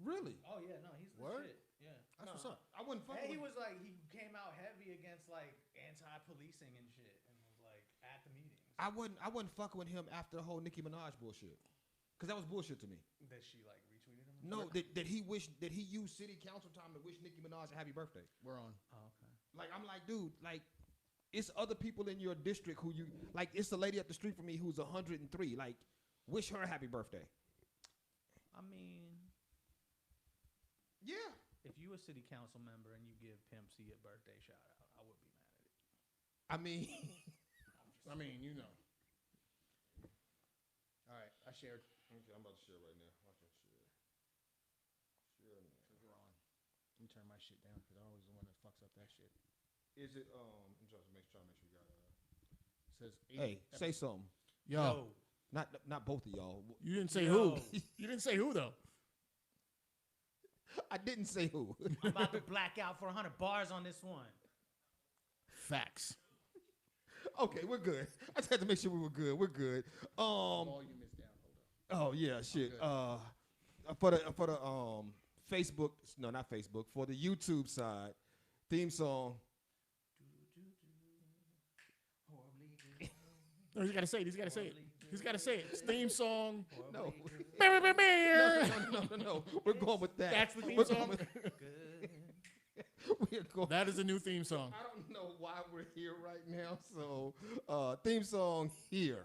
Really? Oh yeah, no, he's the Word? shit. Yeah. That's what's up. I wouldn't fuck And with he was like, he came out heavy against like anti-policing and shit, and was like at the meetings. I wouldn't fuck with him after the whole Nicki Minaj bullshit. Cause that was bullshit to me. That she like retweeted him. No, that he used city council time to wish Nicki Minaj a happy birthday. We're on. Oh, okay. Like I'm like, dude, like it's other people in your district who you like. It's the lady up the street from me who's 103. Like, wish her a happy birthday. I mean, Yeah. if you a city council member and you give Pimp C a birthday shout out, I would be mad at it. I mean, I mean, you know. All right, I shared. okay, I'm about to share right now. Watch that share. Share now. We're on. Let me turn my shit down because I'm always the one that fucks up that shit. Is it? I'm trying to make sure you got. It says. Hey, say something. Yo, Not both of y'all. you didn't say Yo. who. You didn't say who though. I didn't say who. I'm about to black out for 100 bars on this one. Facts. Okay, we're good. I just had to make sure we were good. We're good. Volume is down. Hold Oh yeah, shit. good. For the Facebook, no, not Facebook. For the YouTube side, theme song. No, he's got to say it. He's got to say it. He's got to say it. It's theme song. No. That's No. We're going with that. the theme We're song. going with- We're going. That is a new theme song. I don't know why we're here right now. So, theme song here.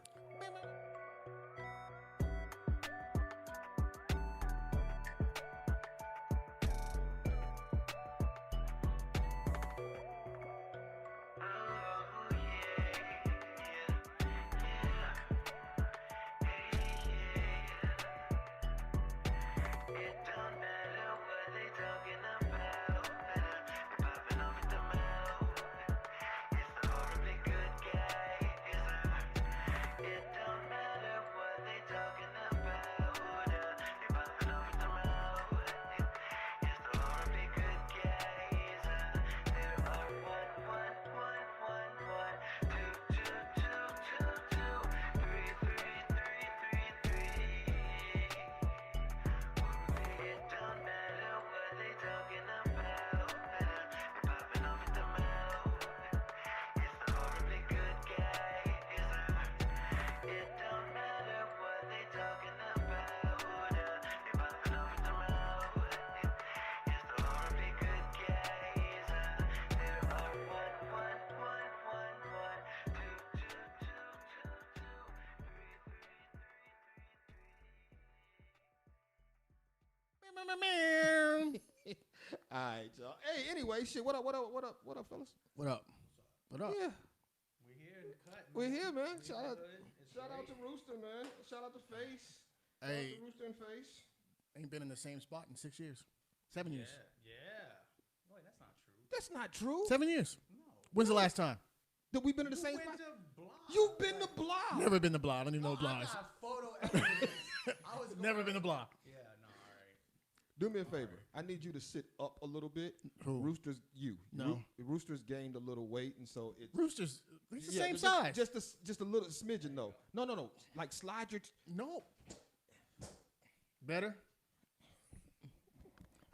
All right, y'all. Hey, anyway, shit. What up, fellas? What up? What up? Yeah, We're here in the cut. we're here, man. We Shout out good. It's to great. Rooster, man. Shout out to Face. Shout out Hey, to Rooster and Face. ain't been in the same spot in 6 years. 7 years. Yeah. Wait, that's not true. That's not true. 7 years. No. When's the last time? That we've been in the You same went spot. to Block. You've been to Block. Never been to Blah. I don't even know I Blahs. got photo evidence. I was Never going- been to Blah. Yeah, no, all right. Do me a favor. I need you to sit up a little bit. Who? Rooster's you. No. Rooster's gained a little weight, and so it's Rooster's he's the yeah, same just- size. Just a little smidgen though. No. Like slide your. No. Better?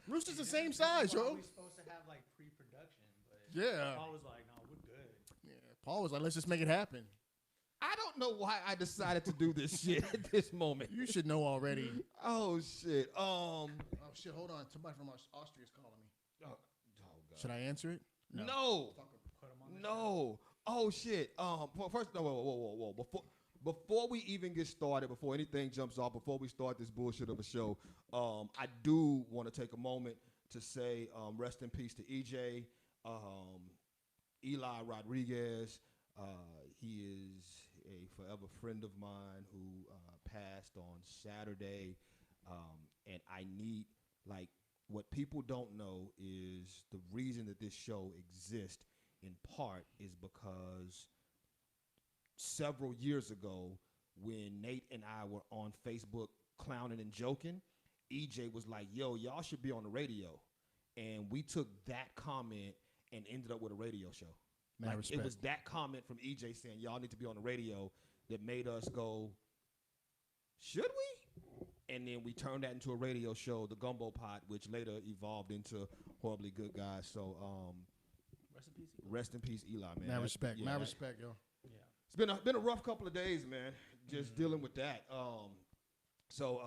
Rooster's the same size, yo. We supposed to have like pre-production, but Yeah. Paul was like, "No, we're good." Yeah. Paul was like, let's just make it happen. I don't know why I decided to do this shit at this moment. You should know already. Oh shit. Oh shit, hold on. Somebody from Austria is calling me. God. Should I answer it? No. Put him on the No. Oh shit. First, no. Whoa. Before we even get started, before anything jumps off, before we start this bullshit of a show, I do want to take a moment to say rest in peace to EJ, Eli Rodriguez. He is a forever friend of mine who passed on Saturday, and I need, like, what people don't know is the reason that this show exists in part is because several years ago when Nate and I were on Facebook clowning and joking, EJ was like, yo, y'all should be on the radio. And we took that comment and ended up with a radio show. Mad Like, respect. it was that comment from EJ saying, y'all need to be on the radio that made us go, should we? and then we turned that into a radio show, the Gumbo Pot, which later evolved into Horribly Good Guys. So rest in peace, Eli, man. Mad respect, yo. Yeah, it's been a rough couple of days, man. Just dealing with that. So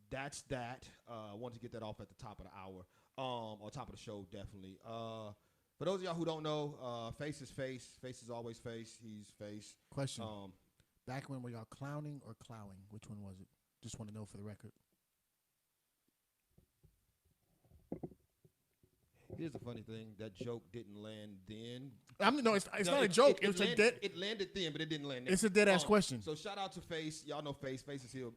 that's that. I wanted to get that off at the top of the hour, or top of the show, definitely. For those of y'all who don't know, Face is Face. Face is always Face. He's Face. Question. Back when were y'all clowning or clowing? Which one was it? Just want to know for the record. Here's the funny thing. That joke didn't land then. No, it's not a joke. It landed then, but it didn't land then. It's a dead-ass question. So shout out to Face. Y'all know Face. Face is here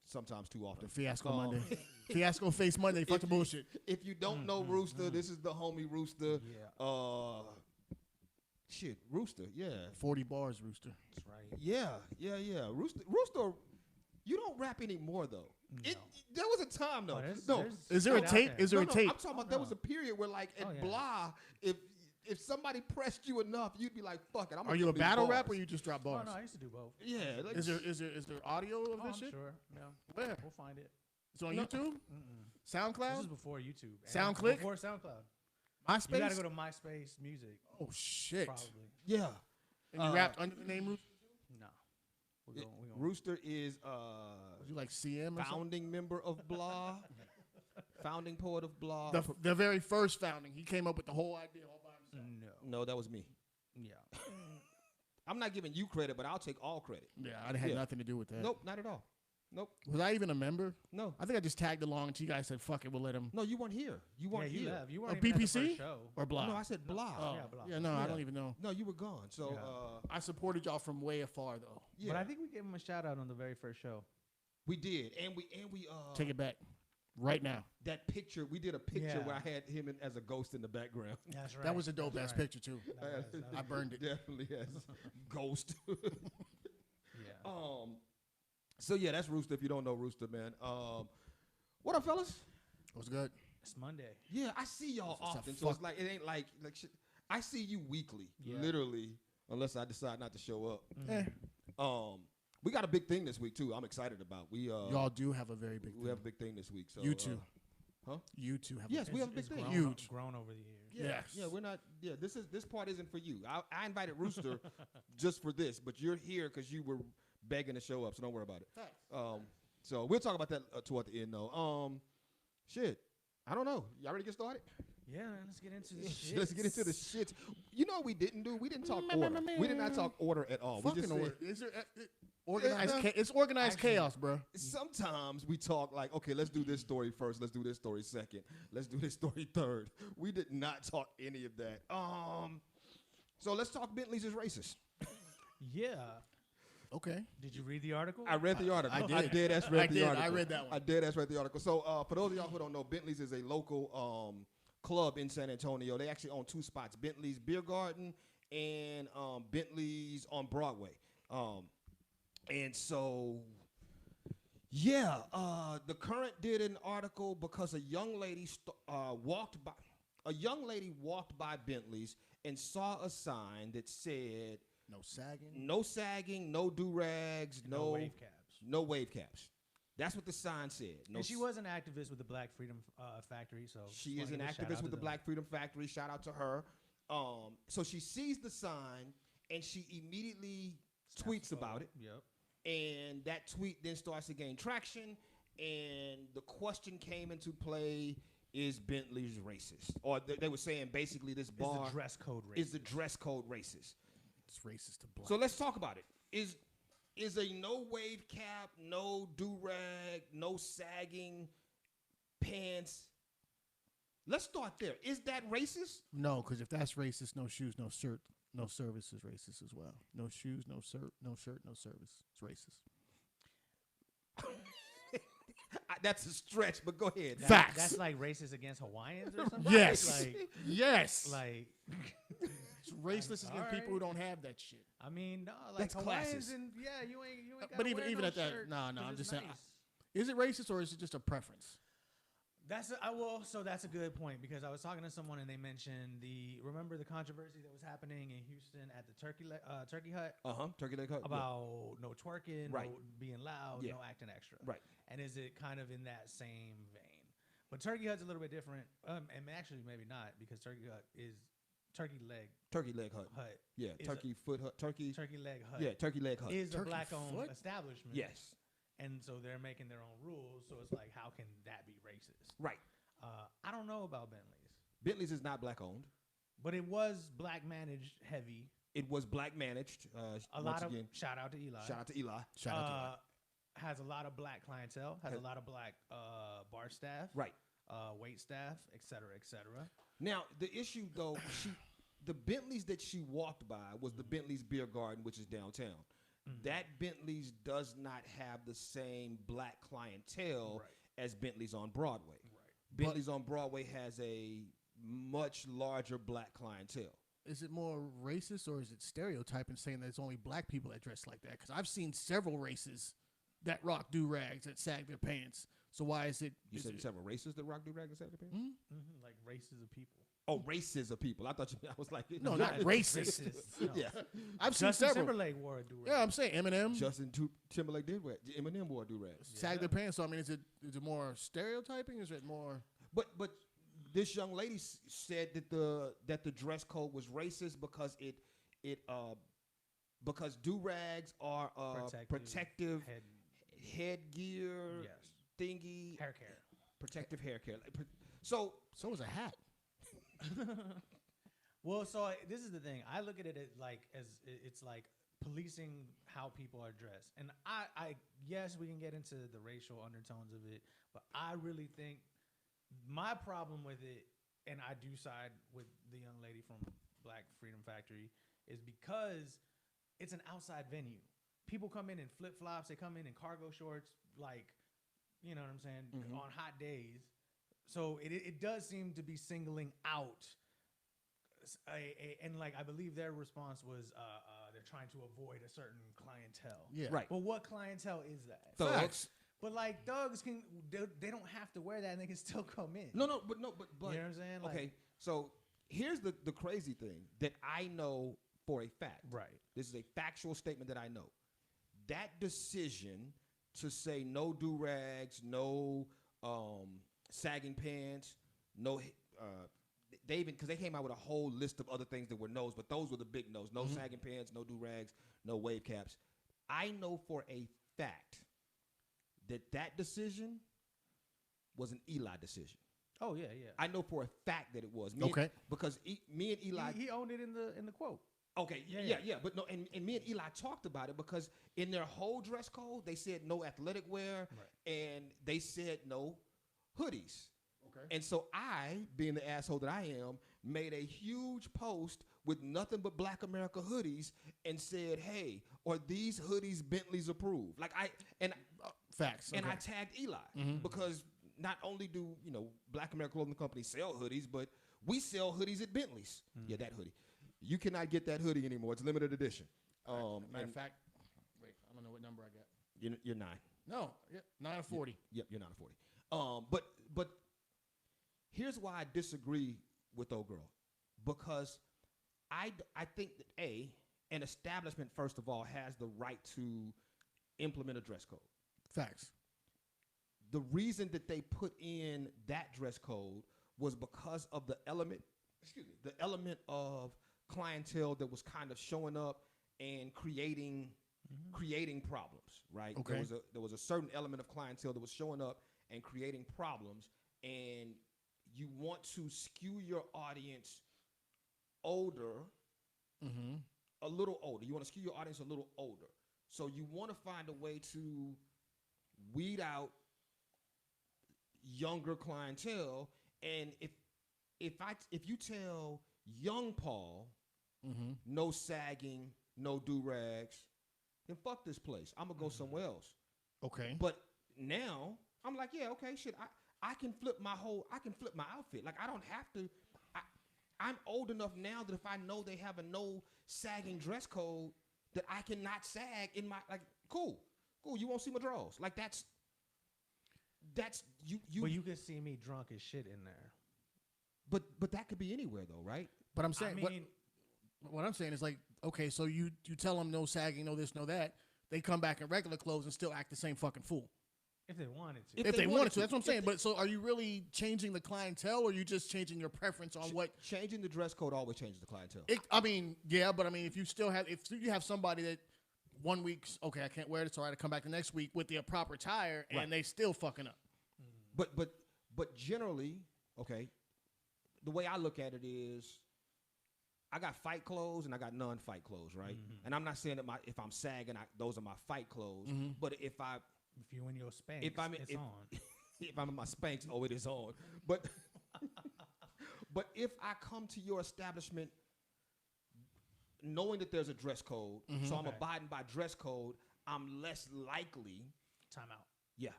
sometimes too often. Fiasco Monday. Fiasco Face Monday. Fuck the bullshit. If you don't know Rooster, this is the homie Rooster. Yeah. Shit, Rooster, yeah. 40 bars, Rooster. That's right. Yeah. Rooster, you don't rap anymore, though. No. There was a time, though. Is there a tape? Is there a tape? I'm talking about there was a period where, like, at Blah, if somebody pressed you enough, you'd be like, fuck it. Are you a battle rapper or you just drop bars? Oh, no, I used to do both. Yeah. Like, is there audio of this shit? Sure. Yeah. Where? We'll find it. It's on YouTube? SoundCloud? This is before YouTube. SoundClick? Before SoundCloud. MySpace? You gotta go to MySpace Music. Oh, shit. Probably. Yeah. And you rapped under the name Rooster? No. Rooster is Was you like CM or founding member of Blah. Founding poet of Blah. The very first founding. He came up with the whole idea all by himself. No, that was me. Yeah. I'm not giving you credit, but I'll take all credit. Yeah, I had nothing to do with that. Nope, not at all. Nope. Was I even a member? No. I think I just tagged along until you guys said, fuck it, we'll let him. No, you weren't here. You weren't you here. left. You weren't Or even at the BPC? first show. Or Blah? No, I said Blah. Oh. Yeah, Blah. Yeah, no, I don't even know. No, you were gone. So I supported y'all from way afar, though. yeah. But I think we gave him a shout out on the very first show. We did. And we take it back. Right now. That picture, we did a picture where I had him as a ghost in the background. That's right. That was a dope ass picture too. I burned it. Definitely has ghost. Yeah. So yeah, that's Rooster. If you don't know Rooster, man. What up, fellas? What's good? It's Monday. Yeah, I see y'all often, so it's like it ain't like shit. I see you weekly, literally, unless I decide not to show up. We got a big thing this week too. I'm excited about. Y'all do have a very big thing. We have a big thing this week. So you two. Huh? You two have we have a big thing. Huge. Grown over the years. Yeah, yeah, we're not. Yeah, this part isn't for you. I invited Rooster just for this, but you're here because you were begging to show up, so don't worry about it. So we'll talk about that toward the end, though. Shit, I don't know. Y'all ready to get started? Yeah, let's get into the shit. Let's get into the shit. You know what we didn't do? We didn't talk order. We did not talk order at all. Fucking we just order. Is there, organized it's organized chaos, bro. Sometimes we talk like, okay, let's do this story first. Let's do this story second. Let's do this story third. We did not talk any of that. So let's talk Bentley's is racist. Yeah. Okay. Did you read the article? I read the article. I did. I did. That's read the article. I read that one. I did. That's read the article. So for those of y'all who don't know, Bentley's is a local club in San Antonio. They actually own two spots: Bentley's Beer Garden and Bentley's on Broadway. And so, yeah, the Current did an article because a young lady walked by Bentley's and saw a sign that said, no sagging, no do-rags, no wave caps. That's what the sign said. And she was an activist with the Black Freedom Factory. So she is an activist with the Black Freedom Factory. Shout out to her. So she sees the sign and she immediately tweets about it. Yep. And that tweet then starts to gain traction. And the question came into play: is Bentley's racist? Or they were saying basically this bar is the dress code racist. Is the dress code racist? It's racist to black. So let's talk about it. Is a no wave cap, no do-rag, no sagging pants. Let's start there. Is that racist? No, because if that's racist, no shoes, no shirt, no service is racist as well. No shoes, no shirt, no service. It's racist. That's a stretch, but go ahead. Facts. That's like racist against Hawaiians or something? Yes. Like, yes. Like... It's racist against people who don't have that shit. I mean, no, like that's Hawaiians classist. And you ain't But gotta even wear at no that, shirt no, I'm just saying. nice. Is it racist or is it just a preference? So that's a good point because I was talking to someone and they mentioned remember the controversy that was happening in Houston at the Turkey Hut Turkey leg hut. about no twerking, Right. no being loud, Yeah. no acting extra. Right. And is it kind of in that same vein? But Turkey Hut's a little bit different, and actually maybe not because Turkey Hut is Turkey leg hut. hut. Yeah, is turkey foot hut. Turkey leg hut. Yeah, turkey leg hut. Is a Turkey black-owned foot? establishment. Yes. And so they're making their own rules. So it's like, how can that be racist? Right. I don't know about Bentley's. Bentley's is not black owned. But it was black managed heavy. It was black managed. A lot of shout out to Eli. Shout out to Eli. Has a lot of black clientele. Has a lot of black bar staff. Right. Wait staff, et cetera, et cetera. Now the issue though, the Bentley's that she walked by was the Bentley's Beer Garden, which is downtown. Mm-hmm. That Bentley's does not have the same black clientele as Bentley's on Broadway. Right. Bentley's on Broadway has a much larger black clientele. Is it more racist or is it stereotyping saying that it's only black people that dress like that? Because I've seen several races that rock do-rags, that sag their pants. So why is it... You said several races that rock do-rags and sag their pants? Mm-hmm. Mm-hmm. Like races of people. Oh, races of people. I thought I was like... No, not racist. No. Yeah. I've seen Justin several. Timberlake wore a do-rag. Yeah, I'm saying Eminem. Justin Timberlake did wear... Eminem wore a do-rag. Sag their pants. So, I mean, is it more stereotyping? Is it more... But this young lady said that the dress code was racist because because do-rags are protective headgear thingy. Hair care. Protective hair care. So is a hat. Well, so this is the thing. I look at it as it's like policing how people are dressed. And I yes, we can get into the racial undertones of it, but I really think my problem with it, and I do side with the young lady from Black Freedom Factory, is because it's an outside venue. People come in flip-flops. They come in cargo shorts, like, you know what I'm saying, on hot days. So it does seem to be singling out and like I believe their response was they're trying to avoid a certain clientele. Yeah. Right. But what clientele is that? Thugs. But like thugs they don't have to wear that and they can still come in. But you know what I'm saying? Like, okay, so here's the crazy thing that I know for a fact. Right. This is a factual statement that I know. That decision to say no do-rags, no sagging pants, no they even, because they came out with a whole list of other things that were no's, but those were the big no's. No sagging pants, no do-rags, no wave caps. I know for a fact that decision was an Eli decision. Oh yeah. I know for a fact that it was. Because me and Eli, he owned it in the quote. Okay, yeah, but no, and me and Eli talked about it because in their whole dress code they said no athletic wear, and they said no hoodies. Okay. And so I, being the asshole that I am, made a huge post with nothing but Black America hoodies and said, "Hey, are these hoodies Bentley's approved?" Like facts. And I tagged Eli because not only do Black America Clothing Company sell hoodies, but we sell hoodies at Bentley's. Yeah, that hoodie. You cannot get that hoodie anymore. It's limited edition. Matter of fact, wait, I don't know what number I got. You're 9. No, 9 of 40. Yep, you're 9 of 40. But here's why I disagree with old girl, because I think that an establishment first of all has the right to implement a dress code. Facts. The reason that they put in that dress code was because of the element of clientele that was kind of showing up and creating problems, right? Okay. There was a certain element of clientele that was showing up and creating problems, and you want to skew your audience older, a little older. You want to skew your audience a little older. So you want to find a way to weed out younger clientele, and if you tell young Paul no sagging, no do-rags, then fuck this place. I'm gonna go somewhere else. Okay. But now I'm like, yeah, okay, shit. I can flip my outfit. Like I don't have to. I'm old enough now that if I know they have a no sagging dress code, that I cannot sag in my cool. You won't see my drawers. Like that's you. But you can see me drunk as shit in there. But that could be anywhere though, right? But I'm saying, I mean, what I'm saying is like, okay, so you tell them no sagging, no this, no that. They come back in regular clothes and still act the same fucking fool. if they wanted to. If they wanted to, that's what I'm saying. But so are you really changing the clientele, or are you just changing your preference on what? Changing the dress code always changes the clientele. I mean, yeah, but I mean, if you have somebody that 1 week's okay, I can't wear this, all right, I come back the next week with the proper attire, and they still fucking up. But generally, okay, the way I look at it is, I got fight clothes and I got non-fight clothes, right? Mm-hmm. And I'm not saying that if I'm sagging, those are my fight clothes. Mm-hmm. But if you in your Spanx, it's on. If I'm in my Spanx, it is on. But but if I come to your establishment knowing that there's a dress code, so I'm abiding by dress code, I'm less likely. Time out. Yeah.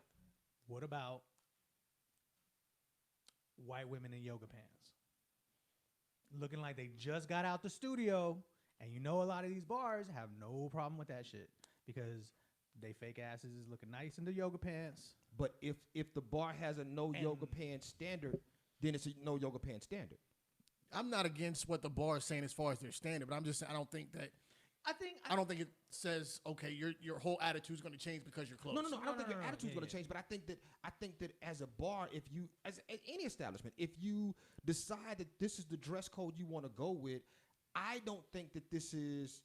What about white women in yoga pants? Looking like they just got out the studio, and you know a lot of these bars have no problem with that shit because they fake asses is looking nice in the yoga pants. But if the bar has a no yoga pants standard, then it's a no yoga pants standard. I'm not against what the bar is saying as far as their standard, but I'm just saying I don't think it says okay, your whole attitude is going to change because you're close. No. I don't think your attitude is going to change, but I think that as a bar, as any establishment, if you decide that this is the dress code you want to go with, I don't think that this is,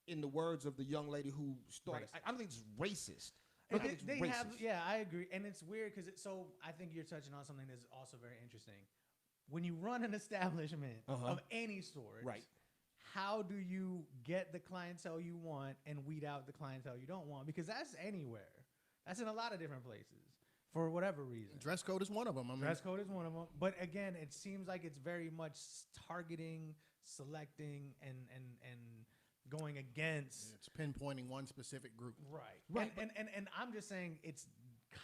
in the words of the young lady who started, I don't think it's racist. I agree, and it's weird because so I think you're touching on something that's also very interesting. When you run an establishment of any sort, right? How do you get the clientele you want and weed out the clientele you don't want? Because that's anywhere. That's in a lot of different places for whatever reason. Dress code is one of them. Dress code is one of them. But again, it seems like it's very much targeting, selecting, and going against. It's pinpointing one specific group. Right. And I'm just saying it's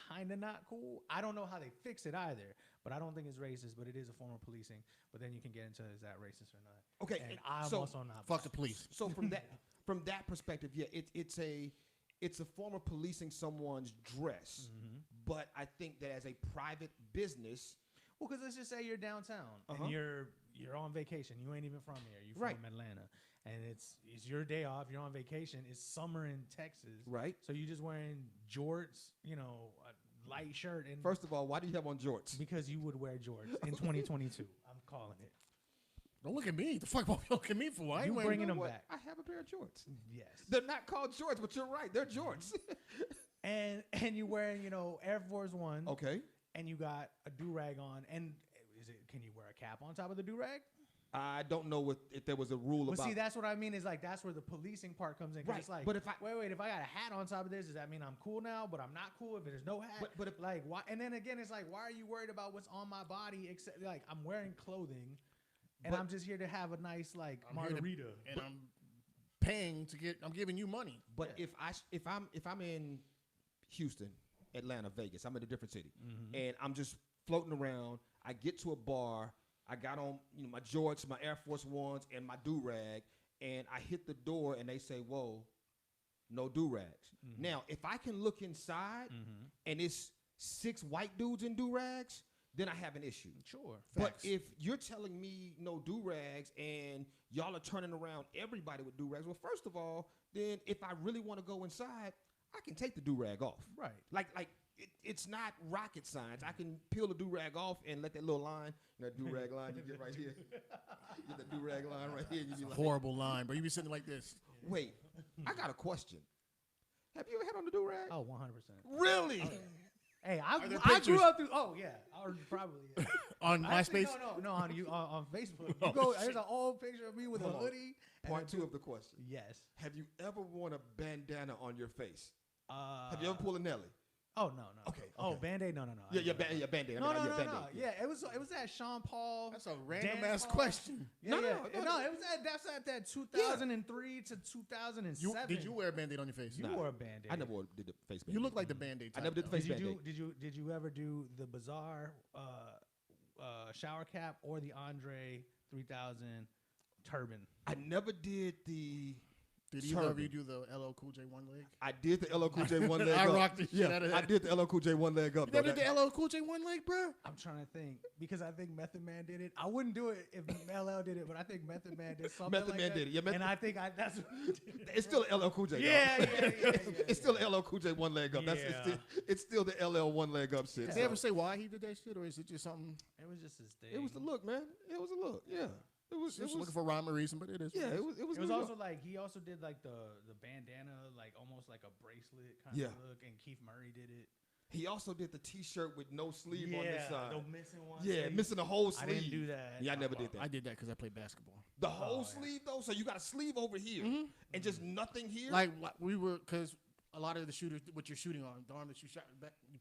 kind of not cool. I don't know how they fix it either, but I don't think it's racist, but it is a form of policing. But then you can get into is that racist or not. Okay. And I'm also not. Fuck the police. So from that perspective, yeah, it's a form of policing someone's dress. But I think that as a private business, well, because let's just say you're downtown and you're on vacation. You ain't even from here. You're from Atlanta. And it's your day off. You're on vacation. It's summer in Texas. Right. So you're just wearing jorts, a light shirt. And first of all, why do you have on jorts? Because you would wear jorts in 2022. I'm calling it. Don't look at me. The fuck you look at me for? Why you bringing them back? I have a pair of jorts. Yes. They're not called jorts, but you're right. They're jorts. and you're wearing, Air Force One. Okay. And you got a do-rag on. And can you wear a cap on top of the do-rag? I don't know if there was a rule about. But see, that's what I mean. Is like that's where the policing part comes in. Right. It's like, but if wait, if I got a hat on top of this, does that mean I'm cool now? But I'm not cool if there's no hat. But if, like, why? And then again, it's like, why are you worried about what's on my body? Except like I'm wearing clothing, and I'm just here to have a nice margarita, and I'm paying to get. I'm giving you money. But if I'm in Houston, Atlanta, Vegas, I'm in a different city, and I'm just floating around. I get to a bar. I got on, my jorts, my Air Force Ones, and my do-rag, and I hit the door, and they say, "Whoa, no do-rags." Now, if I can look inside, and it's 6 white dudes in do-rags, then I have an issue. Sure. But if you're telling me no do-rags, and y'all are turning around everybody with do-rags, well, first of all, then if I really want to go inside, I can take the do-rag off. Right. Like it's not rocket science. I can peel the do-rag off and let that little line, that do-rag line you get right here. Get the do-rag line right here. You be like, horrible line, but you be sitting like this. Wait, I got a question. Have you ever had on the do-rag? Oh, 100%. Really? Hey, I grew up through. Oh yeah, or probably on MySpace. No, on Facebook. You go. There's an old picture of me with a hoodie. Part 2 of the question. Yes. Have you ever worn a bandana on your face? Have you ever pulled a Nelly? Oh no. Okay. Oh, Band-Aid? No. Yeah, Band-Aid. No. Yeah, it was that Sean Paul. That's a random ass question. No. It was that 2003 to 2007. Did you wear a Band-Aid on your face? You wore a Band-Aid. I never did the face Band-Aid. You look like the Band-Aid type. I never did the face Band-Aid. Did you ever do the Bizarre shower cap or the Andre 3000 turban? I never did the Did either of you do the LL Cool J one leg? I did the LL Cool J one leg I up. rocked the shit out of that. I did the LL Cool J one leg up. You never did the LL Cool J one leg, bro? I'm trying to think because I think Method Man did it. I wouldn't do it if LL did it, but I think Method Man did something Method like Man that. did it. Yeah, and I think that's what he did. It's still LL Cool J. Yeah. It's still LL Cool J one leg up. It's still the LL one leg up shit. Did they ever say why he did that shit, or is it just something? It was just his thing. It was the look, man. It was a look. Yeah. It was looking for rhyme or reason, but it is. Yeah, it was. It was also like he also did like the bandana, like almost like a bracelet kind of look, and Keith Murray did it. He also did the T-shirt with no sleeve on this side. The missing one. Yeah, missing the whole sleeve. I didn't do that. Yeah, I never did that. I did that because I played basketball. The whole sleeve though, so you got a sleeve over here and just nothing here. Like we were, because a lot of the shooters, what you're shooting on, the arm that you shot back, you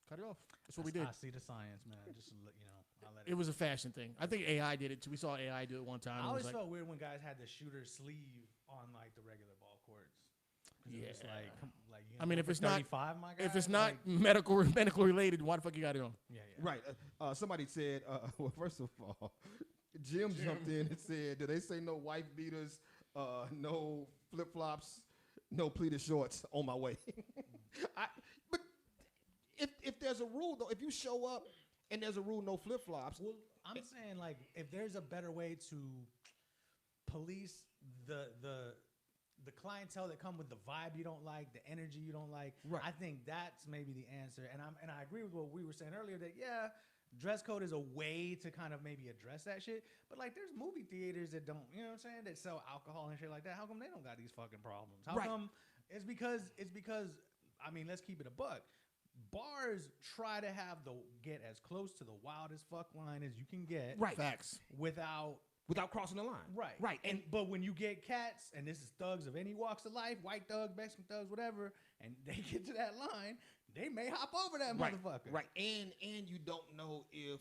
cut it off. That's what we did. I see the science, man. Just you know, I'll let it was a fashion thing. I think AI did it too. We saw AI do it one time. I always felt weird when guys had the shooter's sleeve on like the regular ball courts. Yeah, it's like you know, I mean, if it's not, my guy, if it's not medical related, why the fuck you got it on? Yeah. Right. Somebody said, well, first of all, Jim jumped in and said, "Do they say no wife beaters, no flip flops, no pleated shorts on my way?" But if there's a rule though, if you show up and there's a rule, no flip flops. Well, I'm saying like if there's a better way to police the clientele that come with the vibe you don't like, the energy you don't like, right. I think that's maybe the answer. And I agree with what we were saying earlier that dress code is a way to kind of maybe address that shit. But like there's movie theaters that don't, you know what I'm saying, that sell alcohol and shit like that. How come they don't got these fucking problems? How come it's because I mean, let's keep it a buck. Bars try to get as close to the wildest fuck line as you can get. Right. Facts. Without crossing the line. Right. But when you get cats, and this is thugs of any walks of life, white thugs, Mexican thugs, whatever, and they get to that line, they may hop over that motherfucker. Right. And you don't know if,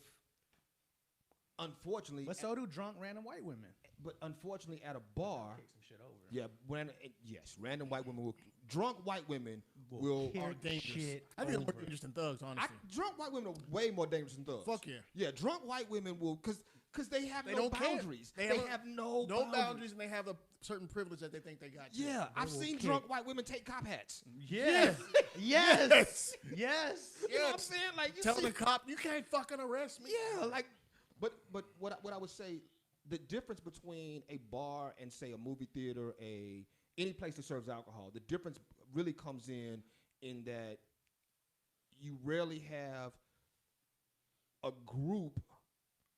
unfortunately. But so do drunk random white women. But unfortunately, at a bar. Kick some shit over. Yeah, random white women drunk white women are dangerous. Shit I think they're more dangerous than thugs, honestly. Drunk white women are way more dangerous than thugs. Fuck yeah. Yeah, drunk white women will, because they have no boundaries. They have no boundaries, and they have a certain privilege that they think they got. Yeah, I've seen drunk white women take cop hats. Yes. Yes. You know what I'm saying? Like, tell the cop, you can't fucking arrest me. Yeah, like, but what I would say, the difference between a bar and say a movie theater, any place that serves alcohol, the difference really comes in that you rarely have a group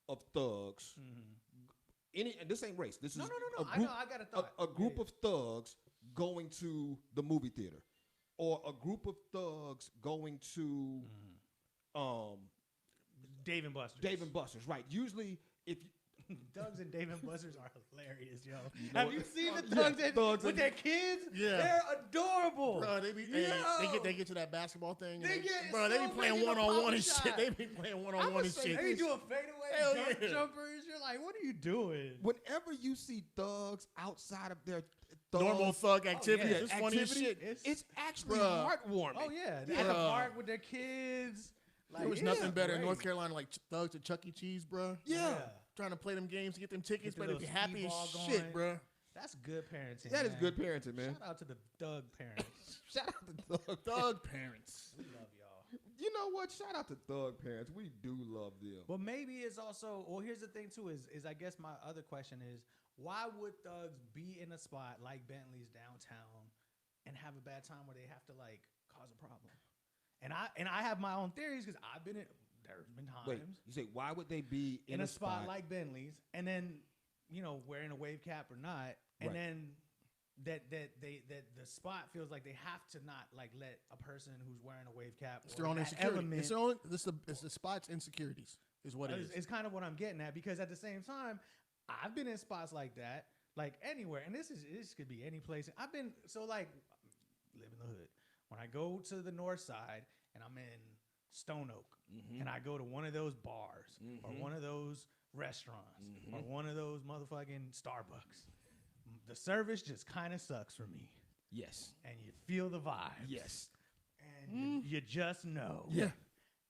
of thugs. And this ain't race. This is no. A group, I know. I got a thought. A group of thugs going to the movie theater, or a group of thugs going to Dave and Buster's. Dave and Buster's, right? Usually, if you, Thugs and Dave and Buster's are hilarious, yo. Have you seen the thugs with their kids? Yeah, they're adorable. Bro, they get to that basketball thing. They be playing one-on-one and shit. They be playing one-on-one and shit. They do a fadeaway jumpers. You're like, what are you doing? Whenever you see thugs outside of their normal thug activity, it's funny as shit. It's actually heartwarming. Oh yeah, they're at the park with their kids. Like, there was nothing better in North Carolina like thugs at Chuck E. Cheese, bro. Yeah. Trying to play them games to get them tickets, but they'd be happy as going. shit, bro. That's good parenting. That is good parenting, man. Shout out to the thug parents. Shout out to thug parents. We love y'all. You know what? Shout out to thug parents. We do love them. But maybe it's also, well, here's the thing too, is I guess my other question is, why would thugs be in a spot like Bentley's downtown and have a bad time where they have to like cause a problem? And I have my own theories because I've been in. There's been times. Wait, you say why would they be in a spot like Bentley's, and then wearing a wave cap or not, and then that the spot feels like they have to not like let a person who's wearing a wave cap. It's their own insecurity. It's the spot's insecurities is what it is. It's kind of what I'm getting at, because at the same time, I've been in spots like that, like anywhere, and this could be any place. I've been live in the hood. When I go to the north side and I'm in Stone Oak, and I go to one of those bars or one of those restaurants or one of those motherfucking Starbucks, the service just kind of sucks for me. Yes. And you feel the vibe. Yes. And you just know. Yeah.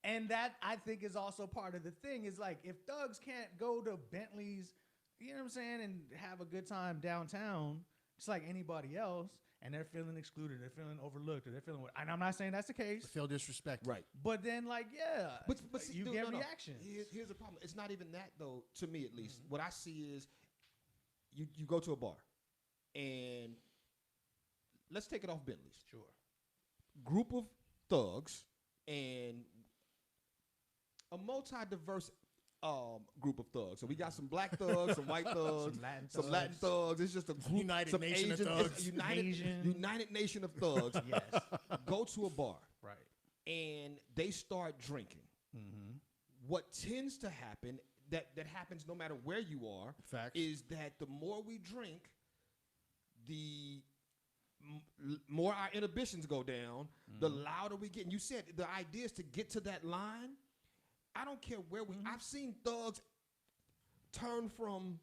And that, I think, is also part of the thing, is like, if thugs can't go to Bentley's, you know what I'm saying, and have a good time downtown, just like anybody else, and they're feeling excluded, they're feeling overlooked, or they're feeling. And I'm not saying that's the case. Feel disrespected. Right. But then, like, yeah, But see, you dude, get no. reactions. Here's the problem. It's not even that, though, to me at least. What I see is you go to a bar, and let's take it off Bentley's. Sure. Group of thugs and a multi-diverse group of thugs. So we got some black thugs, some white thugs, some Latin thugs. It's just a group. United some Nation Asian, of thugs. United Nation of thugs. Yes. Go to a bar. Right. And they start drinking. Mm-hmm. What tends to happen, that happens no matter where you are, Facts. is that the more we drink, the more our inhibitions go down, the louder we get. And you said the idea is to get to that line. I don't care where we. I've seen thugs turn from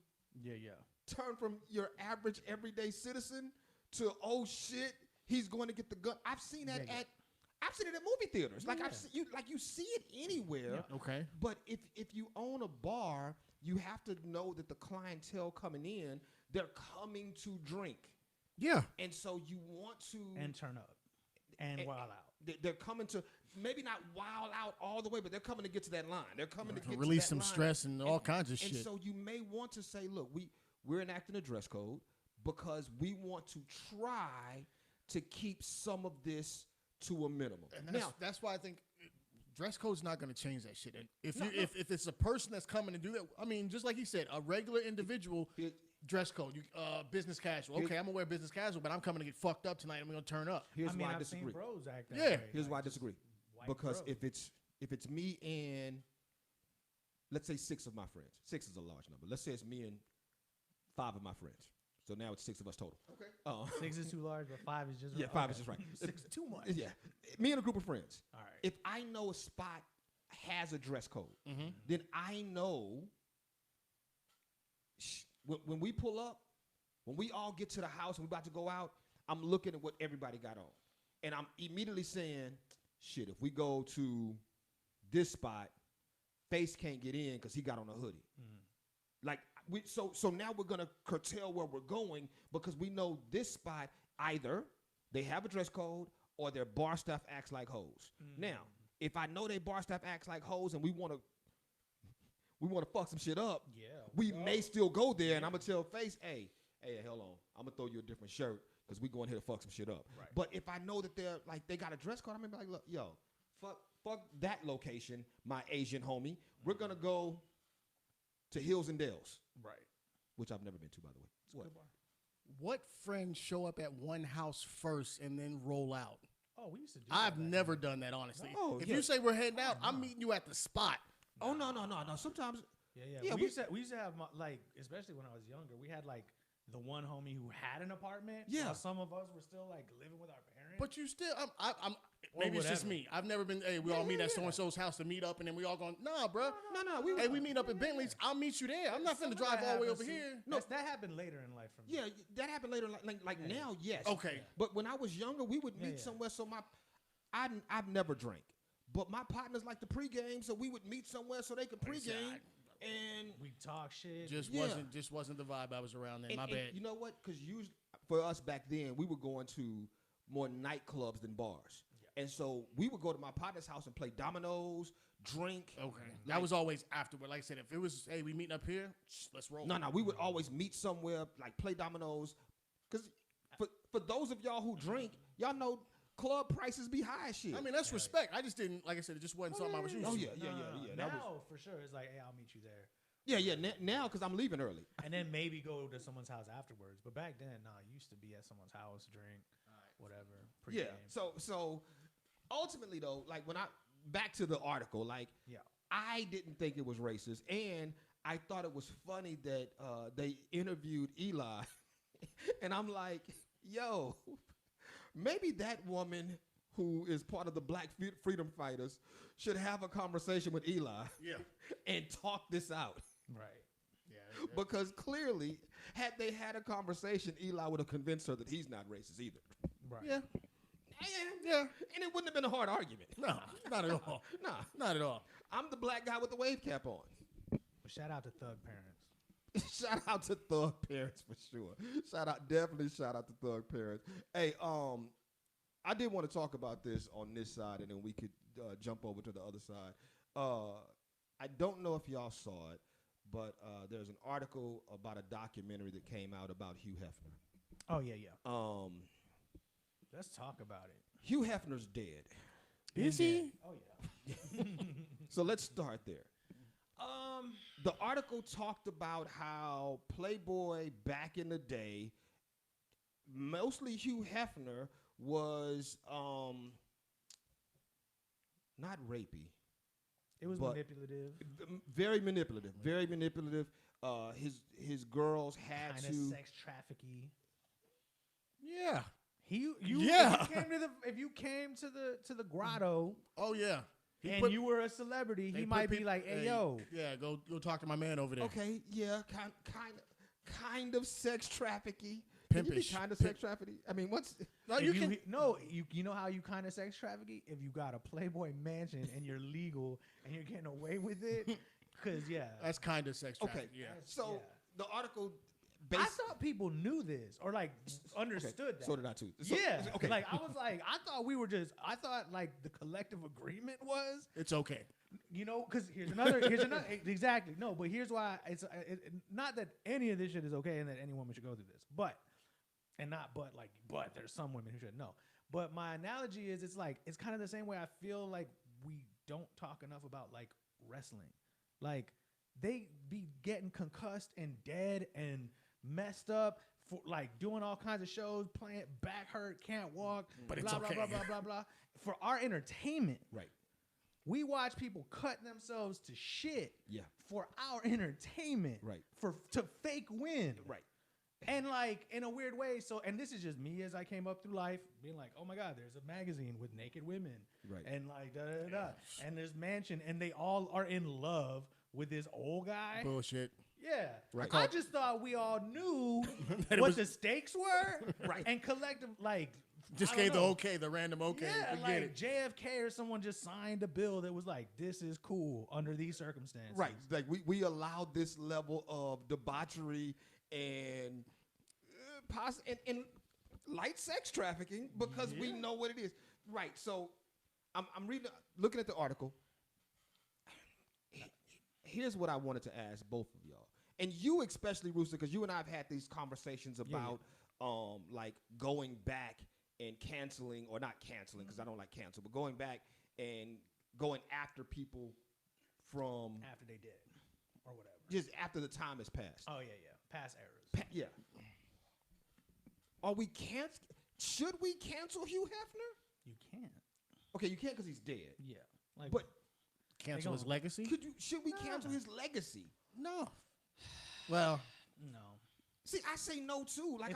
your average everyday citizen to, oh shit, he's going to get the gun. I've seen that I've seen it at movie theaters. Like you see it anywhere. Yeah. Okay. But if you own a bar, you have to know that the clientele coming in, they're coming to drink. Yeah. And so you want to And turn up. And wild out. They're coming to maybe not wild out all the way, but they're coming to get to that line. They're coming to get release to that some line. stress and all kinds of shit. And so you may want to say, look, we're enacting a dress code because we want to try to keep some of this to a minimum. And that's why I think dress code's not going to change that shit. And if it's a person that's coming to do that, I mean, just like he said, a regular individual. Dress code, business casual. Okay, I'm gonna wear business casual, but I'm coming to get fucked up tonight. I'm gonna turn up. Here's why I I've disagree. seen bros act that Yeah. way. Here's Like, why I disagree. white Because bro. if it's me and let's say 6 of my friends. 6 is a large number. Let's say it's me and 5 of my friends. So now it's 6 of us total. Okay. 6 is too large, but 5 is just Yeah, 5 is just right. 6 is too much. Yeah. Me and a group of friends. All right. If I know a spot has a dress code, Mm-hmm. then I know when we pull up, when we all get to the house and we're about to go out, I'm looking at what everybody got on. And I'm immediately saying, shit, if we go to this spot, Face can't get in because he got on a hoodie. Like, so now we're going to curtail where we're going because we know this spot, either they have a dress code or their bar staff acts like hoes. Now, if I know they bar staff acts like hoes and we want to fuck some shit up, we may still go there, and I'm going to tell Face, hey, hold on, I'm going to throw you a different shirt because we going here to fuck some shit up. Right. But if I know that they're like, they got a dress code, I'm going to be like, look, yo, fuck that location, my Asian homie. We're going to go to Hills and Dales. Right. Which I've never been to, by the way. What friends show up at one house first and then roll out? Oh, we used to do I've that. never done that, honestly. No, if yeah. you say we're heading out, I'm meeting you at the spot. Oh, no. Sometimes. Yeah. Yeah, we used to have, like, especially when I was younger, we had, like, the one homie who had an apartment. Yeah. While some of us were still, like, living with our parents. But you still, I'm Or maybe it's just whatever. me. I've never been, hey, we all meet at so-and-so's house to meet up, and then we all going, nah, bro. No. We meet up at Bentley's. I'll meet you there. I'm not finna drive all the way over here. No, that happened later in life for me. Yeah, that happened later. Like now, yes. Okay. But when I was younger, we would meet somewhere. So I've never drank, but my partners like to pregame, so we would meet somewhere so they could pregame. And We talk shit. Just wasn't the vibe I was around then. My bad. You know what? Because usually for us back then, we were going to more nightclubs than bars. Yeah. And so we would go to my partner's house and play dominoes, drink. Okay. That was always afterward. Like I said, if it was, hey, we meeting up here, let's roll. No, we would always meet somewhere, like play dominoes. Because for those of y'all who drink, y'all know club prices be high as shit. I mean, that's respect. I just didn't, like I said, it just wasn't something I was used to. Oh, yeah. Now, That was, for sure, it's like, hey, I'll meet you there. yeah. Now, because I'm leaving early. And then maybe go to someone's house afterwards. But back then, you used to be at someone's house, drink, whatever. Yeah. Pre-game. So ultimately, though, like when back to the article, like I didn't think it was racist, and I thought it was funny that they interviewed Eli, and I'm like, yo, maybe that woman who is part of the Black Freedom Fighters should have a conversation with Eli, and talk this out. Right. Yeah. Because clearly, had they had a conversation, Eli would have convinced her that he's not racist either. Right. Yeah. Yeah. And it wouldn't have been a hard argument. No, not at all. Nah. Not at all. I'm the black guy with the wave cap on. But shout out to Thug Parents. Shout out to Thug Parents for sure. Definitely shout out to Thug Parents. Hey, I did want to talk about this on this side, and then we could jump over to the other side. I don't know if y'all saw it, but there's an article about a documentary that came out about Hugh Heffner. Oh yeah. Let's talk about it. Hugh Hefner's dead. Is he? Oh yeah. So let's start there. The article talked about how Playboy back in the day, mostly Hugh Hefner, was not rapey. It was manipulative. Very manipulative. Very manipulative. His girls had Kinda to sex trafficking. Yeah. If you came to the grotto, Oh yeah. you were a celebrity, he might be like, "Hey, yo, yeah, go talk to my man over there." Okay, yeah, kind of sex trafficking. Pimpish. Kind of sex trafficking. I mean, what's No, you know how you kind of sex trafficking if you got a Playboy mansion and you're legal and you're getting away with it, because that's kind of sex trafficking. okay. Yeah. So the article. I thought people knew this or like understood that. So did I too. Okay. Like I thought like the collective agreement was It's okay. Because here's another exactly. No, but here's why it's not that any of this shit is okay and that any woman should go through this, but there's some women who should know. But my analogy is it's kind of the same way I feel like we don't talk enough about like wrestling. Like they be getting concussed and dead and messed up for like doing all kinds of shows, playing back hurt, can't walk, but blah, it's okay. blah, blah, blah, blah, blah. For our entertainment. Right. We watch people cut themselves to shit for our entertainment. Right. To fake win. Right. And like in a weird way, and this is just me as I came up through life, being like, oh my God, there's a magazine with naked women. Right. And like da da da. And there's mansion, and they all are in love with this old guy. Bullshit. Yeah. Right. I just thought we all knew what the stakes were. Right. And collective, like, Just gave the random okay. Yeah, Forget like it. JFK or someone just signed a bill that was like, this is cool under these circumstances. Right. Like we allowed this level of debauchery and and light sex trafficking because we know what it is. Right. So I'm looking at the article. Here's what I wanted to ask both of y'all. And you especially, Rooster, because you and I have had these conversations about like going back and canceling, or not canceling, because I don't like cancel, but going back and going after people from after they did or whatever. Just after the time has passed. Oh yeah. Past errors. Yeah. Are we should we cancel Hugh Heffner? You can't. Okay, you can't because he's dead. Yeah. Like, but cancel his legacy? Should we cancel his legacy? No. Well, no. See, I say no too. Like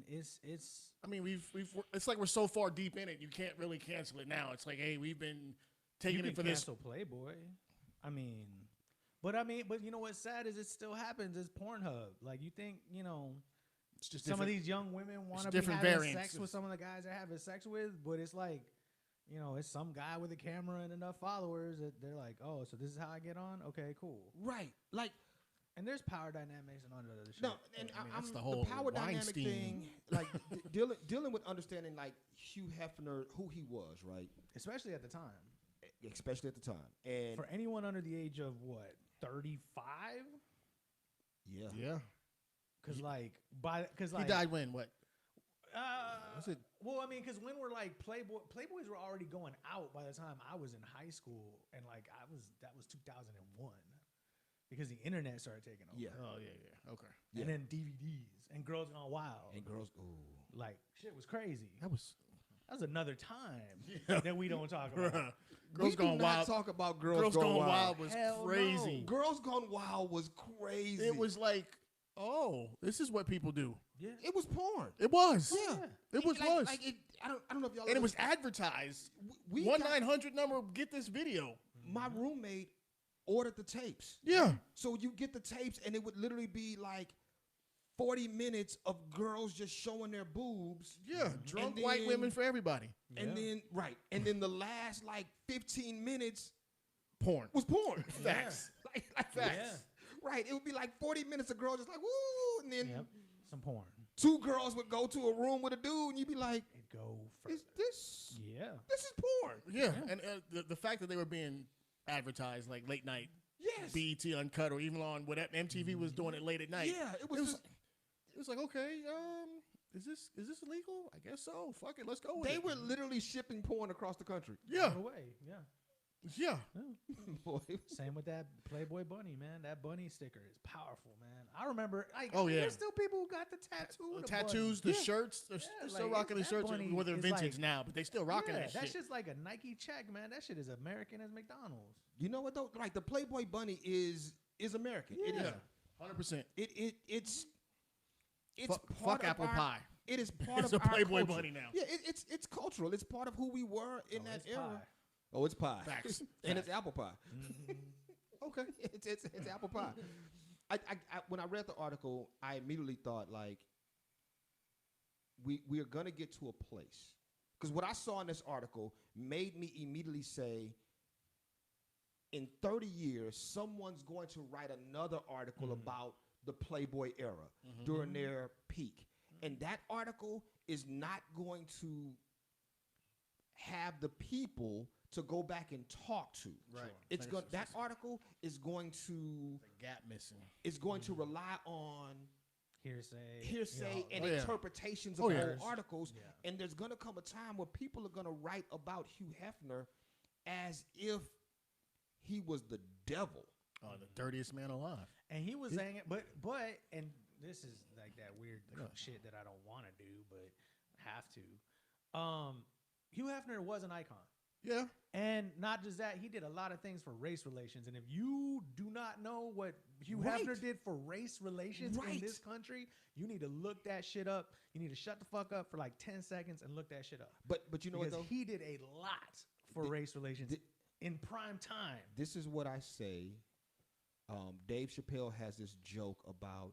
it's it's like we're so far deep in it, you can't really cancel it now. It's like, hey, we've been taking it for this. Cancel Playboy. But you know what's sad is it still happens. It's Pornhub. Like you think, it's just some of these young women want to be having sex with some of the guys they're having sex with, but it's like, it's some guy with a camera and enough followers that they're like, oh, so this is how I get on? Okay, cool. Right. Like, and there's power dynamics and all that other shit. No, and that's the whole power Weinstein dynamic thing, like dealing with understanding like Hugh Hefner, who he was, right? Especially at the time. Especially at the time. And for anyone under the age of what, 35? Yeah. Yeah. Because he died when? What? Was it? Well, because when we're like Playboys were already going out by the time I was in high school, and like that was 2001, because the internet started taking over. Yeah. Oh yeah. Okay. And then DVDs and Girls Gone Wild. And like shit was crazy. That was another time that we don't talk about. Girls Gone Wild. Talk about Girls Gone Wild was Hell crazy. No. Girls Gone Wild was crazy. It was like, oh, this is what people do. Yeah. It was porn. It was. Yeah. It was. I don't know if y'all. And it was advertised. 1-900 number. Get this video. My roommate ordered the tapes. Yeah. So you get the tapes, and it would literally be like 40 minutes of girls just showing their boobs. Yeah. Drunk white women for everybody. And then the last like 15 minutes porn. was porn. Facts. Like facts. Yeah. Right. It would be like 40 minutes of girls just like, woo. And then some porn. 2 girls would go to a room with a dude and you'd be like, It'd go further. is this? Yeah. This is porn. Yeah. And the fact that they were being advertised like late night, Yes. BET Uncut, or even on what MTV was doing it late at night. Yeah. It was like, okay, is this illegal? I guess so. Fuck it, let's go with they it. were literally shipping porn across the country. Yeah. Right away. Yeah. Yeah. Boy. Same with that Playboy bunny, man. That bunny sticker is powerful, man. I remember, like, Oh, yeah. there's still people who got the tattoo. The of tattoos, bunny. the shirts, they're still like, rocking the that shirts. bunny Well, they're is vintage like- now, but they still rocking that That shit. shit's like a Nike check, man. That shit is American as McDonald's. You know what though? Like the Playboy bunny is American. It is. Yeah, 100%. It's Fuck part of apple our, pie. It is part It's of a our Playboy culture. bunny now. Yeah, it's cultural. It's part of who we were in that it's era. pie. Oh, it's pie. Facts. And it's apple pie. Okay. It's apple pie. I when I read the article, I immediately thought like we are gonna get to a place, because what I saw in this article made me immediately say, in 30 years, someone's going to write another article about the Playboy era during their peak, and that article is not going to have the people to go back and talk to. Right. It's going that article is going to The gap missing. is going to rely on Hearsay. and Oh, yeah. interpretations Oh, of yeah. whole articles. Yeah. And there's going to come a time where people are going to write about Hugh Hefner as if he was the devil. Oh, the dirtiest man alive. And he was saying it, but and this is like that weird shit that I don't want to do, but have to. Hugh Hefner was an icon. Yeah. And not just that, he did a lot of things for race relations. And if you do not know what Hugh Right. Hefner did for race relations in Right. this country, you need to look that shit up. You need to shut the fuck up for like 10 seconds and look that shit up. But you know what Because though? he did a lot for race relations in prime time. This is what I say. Dave Chappelle has this joke about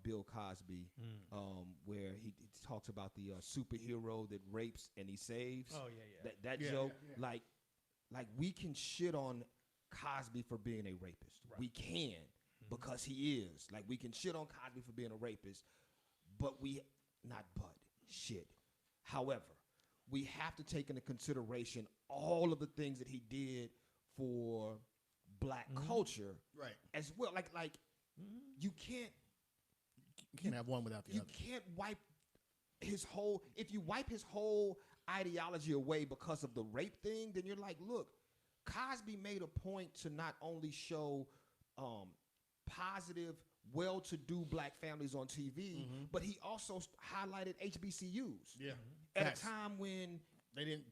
Bill Cosby, where he talks about the superhero that rapes and he saves. Oh, yeah. That Yeah, joke, yeah. like we can shit on Cosby for being a rapist. Right. We can because he is. Like we can shit on Cosby for being a rapist, but shit. However, we have to take into consideration all of the things that he did for black culture Right. as well. Like you can't You can't have one without the you other. can't wipe his whole. If you wipe his whole ideology away because of the rape thing, then you're like, look, Cosby made a point to not only show positive, well-to-do black families on TV, but he also highlighted HBCUs. Yeah. At Facts. a time when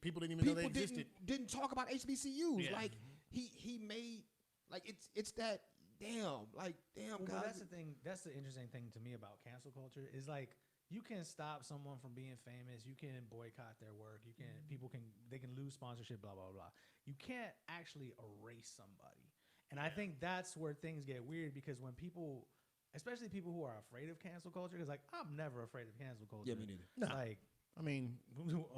People didn't even know they people existed. didn't talk about HBCUs. Yeah. Like he made like it's that damn Well, guys. that's the thing. That's the interesting thing to me about cancel culture is like you can stop someone from being famous. You can boycott their work. You can they can lose sponsorship. Blah blah blah. You can't actually erase somebody. And I think that's where things get weird because when people, especially people who are afraid of cancel culture, because like I'm never afraid of cancel culture. Yeah, me neither. No. Like I mean,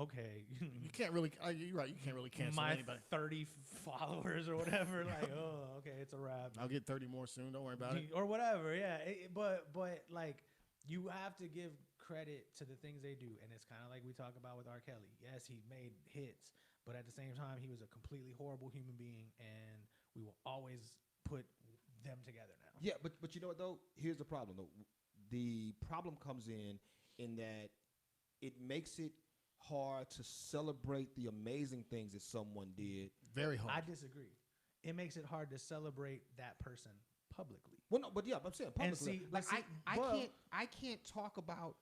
okay, you can't really. You're right. You can't really cancel my anybody. 30 followers or whatever. Like oh okay, it's a wrap. I'll get 30 more soon. Don't worry about it. Or whatever, yeah. But like you have to give credit to the things they do, and it's kind of like we talk about with R. Kelly. Yes, he made hits, but at the same time, he was a completely horrible human being, and we will always put them together now. Yeah, but you know what though? Here's the problem though. The problem comes in that it makes it hard to celebrate the amazing things that someone did. Very hard. I disagree. It makes it hard to celebrate that person publicly. Well, no, but yeah, I'm saying publicly. see- I can't talk about.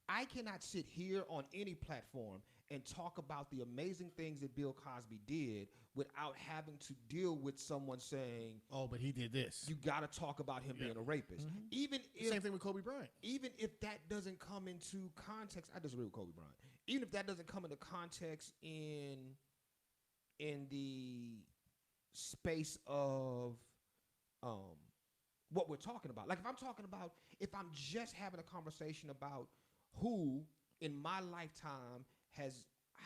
I cannot sit here on any platform and talk about the amazing things that Bill Cosby did without having to deal with someone saying, oh, but he did this. "You got to talk about him being a rapist," even if Same thing with Kobe Bryant. even if that doesn't come into context. I disagree with Kobe Bryant. Even if that doesn't come into context in the space of what we're talking about. Like if I'm just having a conversation about who in my lifetime has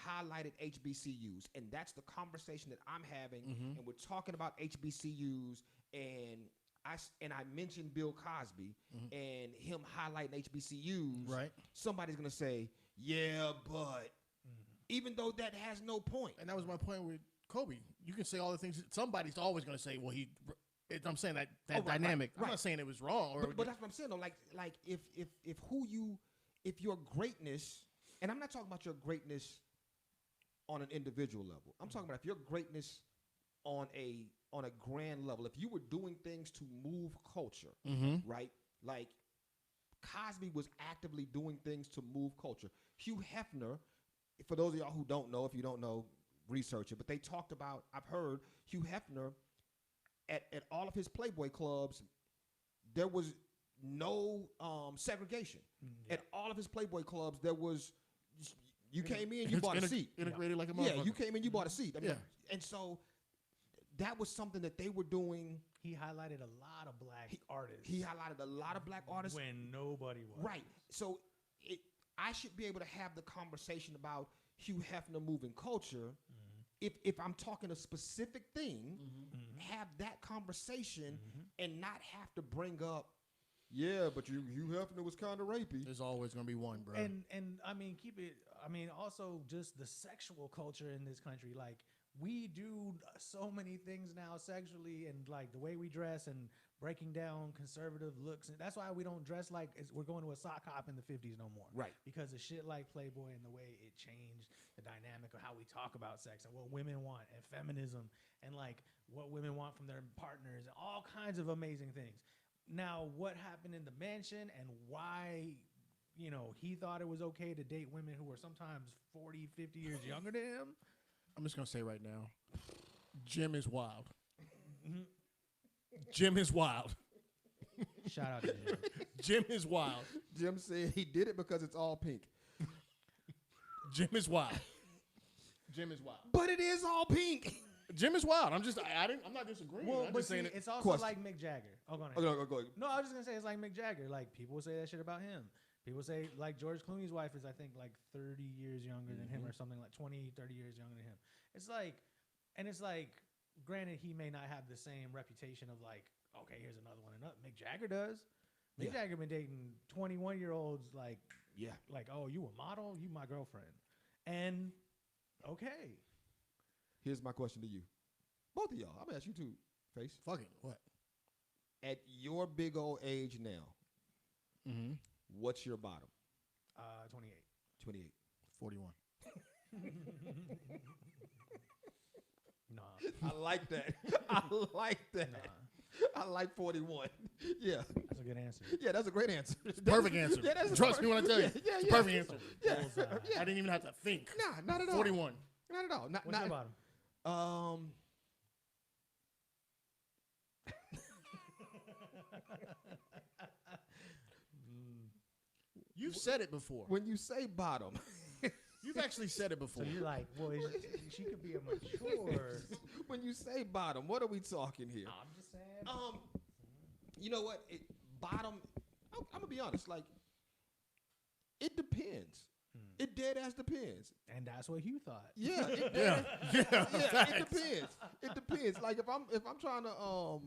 highlighted HBCUs, and that's the conversation that I'm having, and we're talking about HBCUs, and I mentioned Bill Cosby and him highlighting HBCUs, right? Somebody's gonna say, yeah, but even though that has no point. And that was my point with Kobe. You can say all the things. Somebody's always gonna say, well, I'm saying that dynamic. I'm not saying it was wrong, but that's what I'm saying though. Like if your greatness, and I'm not talking about your greatness on an individual level. I'm talking about if your greatness on a grand level, if you were doing things to move culture, right? Like Cosby was actively doing things to move culture. Hugh Heffner, for those of y'all who don't know, if you don't know, research it. But they talked about, I've heard Hugh Heffner at all of his Playboy clubs, there was no segregation. At all of his Playboy clubs, there was, you came in, you bought a seat. Integrated like a motherfucker. Yeah, you came in, you bought a seat. I mean, and so that was something that they were doing. He highlighted a lot of black artists. He highlighted a lot of black artists. When nobody was. Right. So I should be able to have the conversation about Hugh Hefner moving culture. If I'm talking a specific thing, have that conversation and not have to bring up, yeah, but Hugh Hefner was kind of rapey. There's always going to be one, bro. And I mean, also just the sexual culture in this country. Like, we do so many things now sexually, and like the way we dress and breaking down conservative looks. And that's why we don't dress like we're going to a sock hop in the 50s no more. Right. Because of shit like Playboy and the way it changed the dynamic of how we talk about sex and what women want and feminism and like what women want from their partners and all kinds of amazing things. Now, what happened in the mansion and why, he thought it was okay to date women who were sometimes 40, 50 years younger than him. I'm just going to say right now, Jim is wild. Jim is wild. Shout out to Jim. Jim is wild. Jim said he did it because it's all pink. Jim is wild. Jim is wild. But it is all pink. Jim is wild. I'm not disagreeing. Well, I'm but just saying it's also like Mick Jagger. Oh, go ahead. Go ahead. No, I was just gonna say it's like Mick Jagger. Like, people say that shit about him. People say like George Clooney's wife is, I think, like 30 years younger than him or something, like 20, 30 years younger than him. It's like, granted, he may not have the same reputation of like, okay, here's another one. Mick Jagger does. Mick Jagger been dating 21-year-olds like, oh, you a model? You my girlfriend. And okay. Here's my question to you. Both of y'all. I'm going to ask you too, Face. Fuck it. What? At your big old age now, what's your bottom? 28. 28. 41. Nah. I like that. I like that. Nah. I like 41. Yeah. That's a good answer. Yeah, that's a great answer. Perfect answer. Yeah, that's Trust me when I tell you. Yeah, it's a perfect answer. Yeah. I didn't even have to think. Nah, not at all. 41. Not at all. What's your bottom? You've said it before. When you say bottom, You've actually said it before. So you're like, boy, she could be a mature. when you say bottom, what are we talking here? I'm just saying. You know what? Bottom. I'm gonna be honest. Like, it depends. It dead ass depends. And that's what Hugh thought. Yeah. It depends. It depends. Like if I'm trying to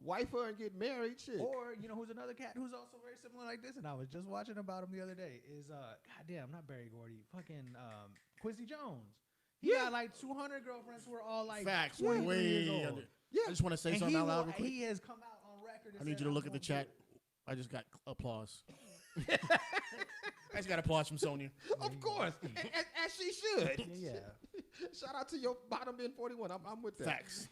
wife her and get married, shit. Or who's another cat who's also very similar like this, and I was just watching about him the other day. Is goddamn, not Barry Gordy, fucking Quincy Jones. He got like 200 girlfriends who are all like Facts. 23 years old. Yeah. I just want to say something out loud real quick. He has come out on record. I need you to look at the chat. I just got applause. I just got applause from Sonya. Of course, as she should. Yeah. Shout out to your bottom being 41. I'm with that. Facts.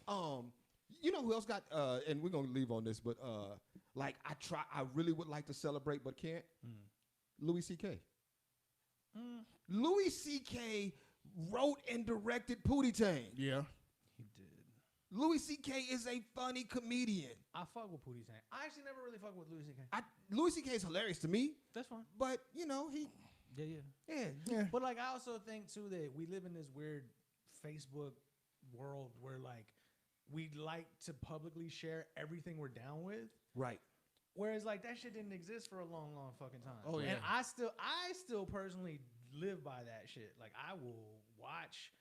You know who else got? And we're gonna leave on this, but I really would like to celebrate, but can't. Louis C.K. Louis C.K. wrote and directed Pootie Tang. Yeah. He did. Louis C.K. is a funny comedian. I fuck with Pootie Tang. I actually never really fuck with Louis C.K. Louis C.K. is hilarious to me, That's fine. but he. Yeah. But like, I also think too that we live in this weird Facebook world where like we like to publicly share everything we're down with. Right. Whereas like that shit didn't exist for a long, long fucking time. Oh yeah. And I still personally live by that shit. Like, I will watch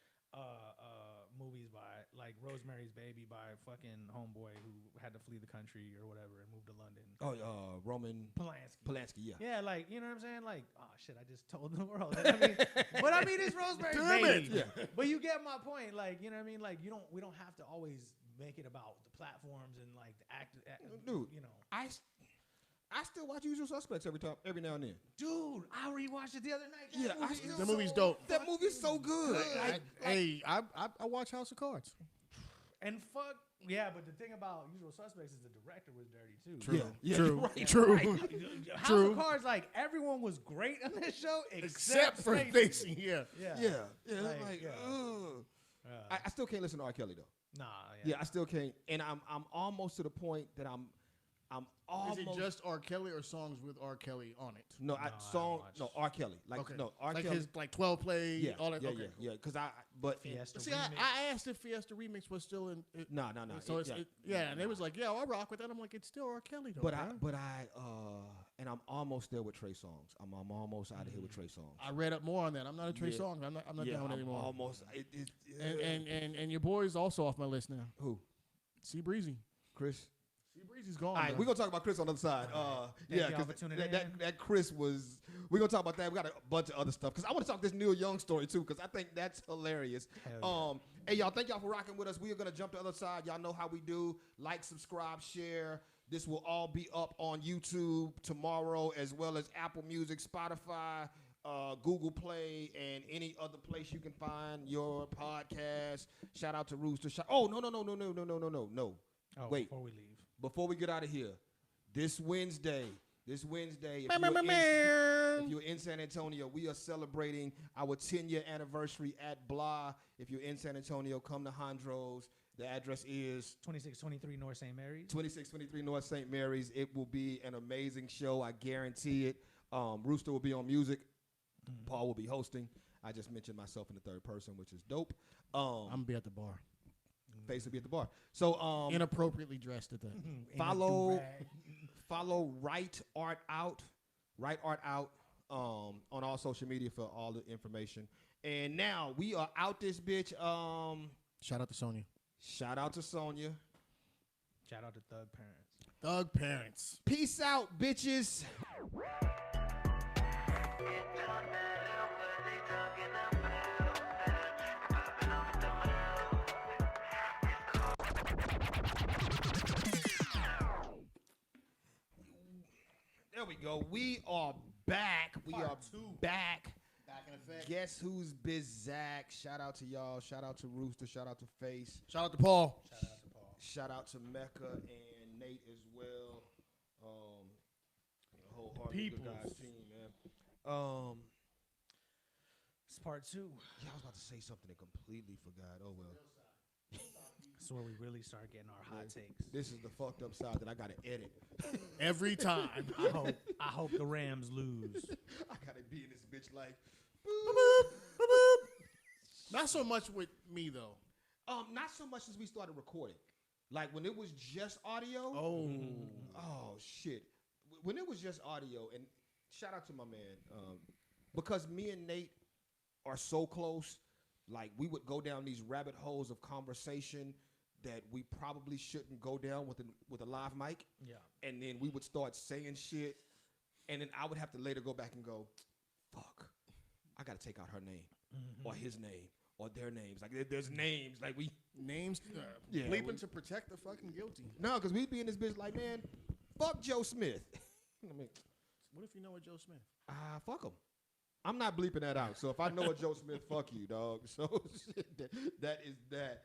movies by like Rosemary's Baby by fucking homeboy who had to flee the country or whatever and move to London. Oh, Roman Polanski. Yeah. Yeah, like you know what I'm saying? Like, oh shit, I just told the world. But I mean, it's Rosemary's Baby. Yeah. But you get my point. Like, you know what I mean? Like, we don't have to always make it about the platforms and like the act. Dude, you know, I still watch Usual Suspects every now and then. dude, I rewatched it the other night. That The movie's dope. That movie's so good. I watch House of Cards. And fuck yeah, but the thing about Usual Suspects is the director was dirty too. True. Yeah, True. right, True. right. House of Cards, like everyone was great on this show Except for Stacey. Yeah. Yeah. Like, yeah. Ugh. I still can't listen to R. Kelly though. Nah. Yeah, I still can't. And I'm almost to the point that I'm almost. Is it just R. Kelly or songs with R. Kelly on it? No, R. Kelly. Like okay. no, R. Like Kelly. his like 12 play. Yeah, all that. yeah, okay, yeah. Because but Fiesta See, remix. I asked if Fiesta remix was still in. No. So and they was like, yeah, I rock with that. I'm like, it's still R. Kelly though. But and I'm almost there with Trey Songz. I'm almost out of here with Trey Songz. I read up more on that. I'm not a Trey Songz. I'm not down anymore. Almost. And your boy's also off my list now. Who? C Breezy. Chris. C Breezy's gone. All right, we're gonna talk about Chris on the other side. Thank Yeah, y'all for because tuning in. that Chris was. We're gonna talk about that. We got a bunch of other stuff because I want to talk this Neil Young story too because I think that's hilarious. Hey y'all, thank y'all for rocking with us. We are gonna jump to the other side. Y'all know how we do. Like, subscribe, share. This will all be up on YouTube tomorrow, as well as Apple Music, Spotify, Google Play, and any other place you can find your podcast. Shout out to Rooster. No. Oh, Wait. Before we leave. Before we get out of here, this Wednesday, if you're in San Antonio, we are celebrating our 10-year anniversary at Blah. If you're in San Antonio, come to Hondros. The address is 2623 North St. Mary's. 2623 North St. Mary's. It will be an amazing show. I guarantee it. Rooster will be on music. Paul will be hosting. I just mentioned myself in the third person, which is dope. I'm gonna be at the bar. Face will be at the bar. So inappropriately dressed at that. follow Right Art Out on all social media for all the information. And now we are out this bitch. Shout out to Sonya. Shout out to Sonya. Shout out to Thug Parents. Thug Parents. Peace out, bitches. There we go. We are back. We Part are two. back. Back in effect. Guess who's Bizak? Shout out to y'all. Shout out to Rooster. Shout out to Face. Shout out to Paul. Shout out to Mecca and Nate as well. Wholeheartedly good guys team, man. It's part 2. Yeah, I was about to say something and completely forgot. Oh well. That's where we really start getting our hot takes. This is the fucked up side that I gotta edit. Every time. I hope the Rams lose. I gotta be in this bitch like. Not so much with me though. Not so much as we started recording. Like when it was just audio. Oh shit. When it was just audio, and shout out to my man, because me and Nate are so close. Like we would go down these rabbit holes of conversation that we probably shouldn't go down with a live mic. Yeah. And then we would start saying shit, and then I would have to later go back and go, "Fuck, I gotta take out her name, or his name, or their names. Like there's names, like we Names. Yeah, Bleeping to protect the fucking guilty. no, because we'd be in this bitch like, man, fuck Joe Smith. I mean, What if you know a Joe Smith? fuck him. I'm not bleeping that out. So if I know a Joe Smith, fuck you, dog. So shit, that is that.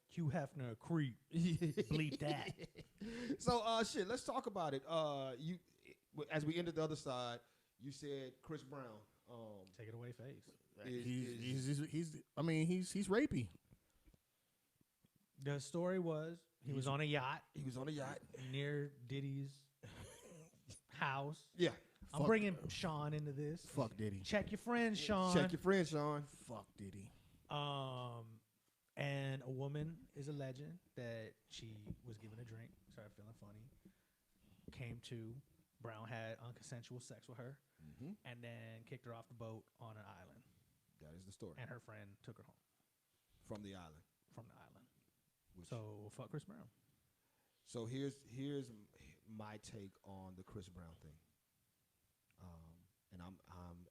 Hugh Heffner, a creep. Bleep that. So shit, let's talk about it. You, as we ended the other side, you said Chris Brown. Take it away, Face. He's rapey. The story was he was on a yacht He was on a yacht. near Diddy's house. Yeah. I'm bringing Sean into this. Fuck Diddy. Check your friends, Sean. Check your friend, Sean. Fuck Diddy. And a woman is alleging that she was given a drink, started feeling funny, came to, Brown had unconsensual sex with her, and then kicked her off the boat on an island. That is the story. And her friend took her home From the island. from the island. So fuck Chris Brown. So here's my take on the Chris Brown thing. And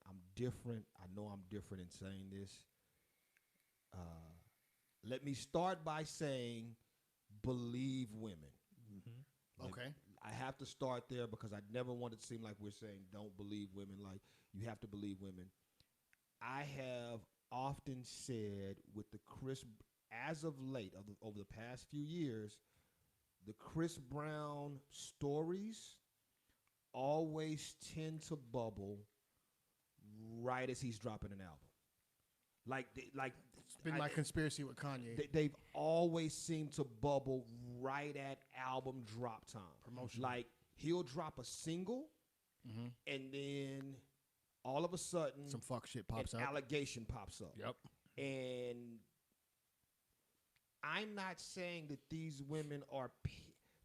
I'm different. I know I'm different in saying this. Let me start by saying, believe women. Mm-hmm. Okay. I have to start there because I never want it to seem like we're saying don't believe women. Like, you have to believe women. I have often said with the as of late, over the past few years, the Chris Brown stories always tend to bubble right as he's dropping an album. It's been my conspiracy with Kanye. They've always seemed to bubble right at album drop time. Promotion. Like, he'll drop a single, and then all of a sudden, some fuck shit pops an up. allegation pops up. Yep. And I'm not saying that these women are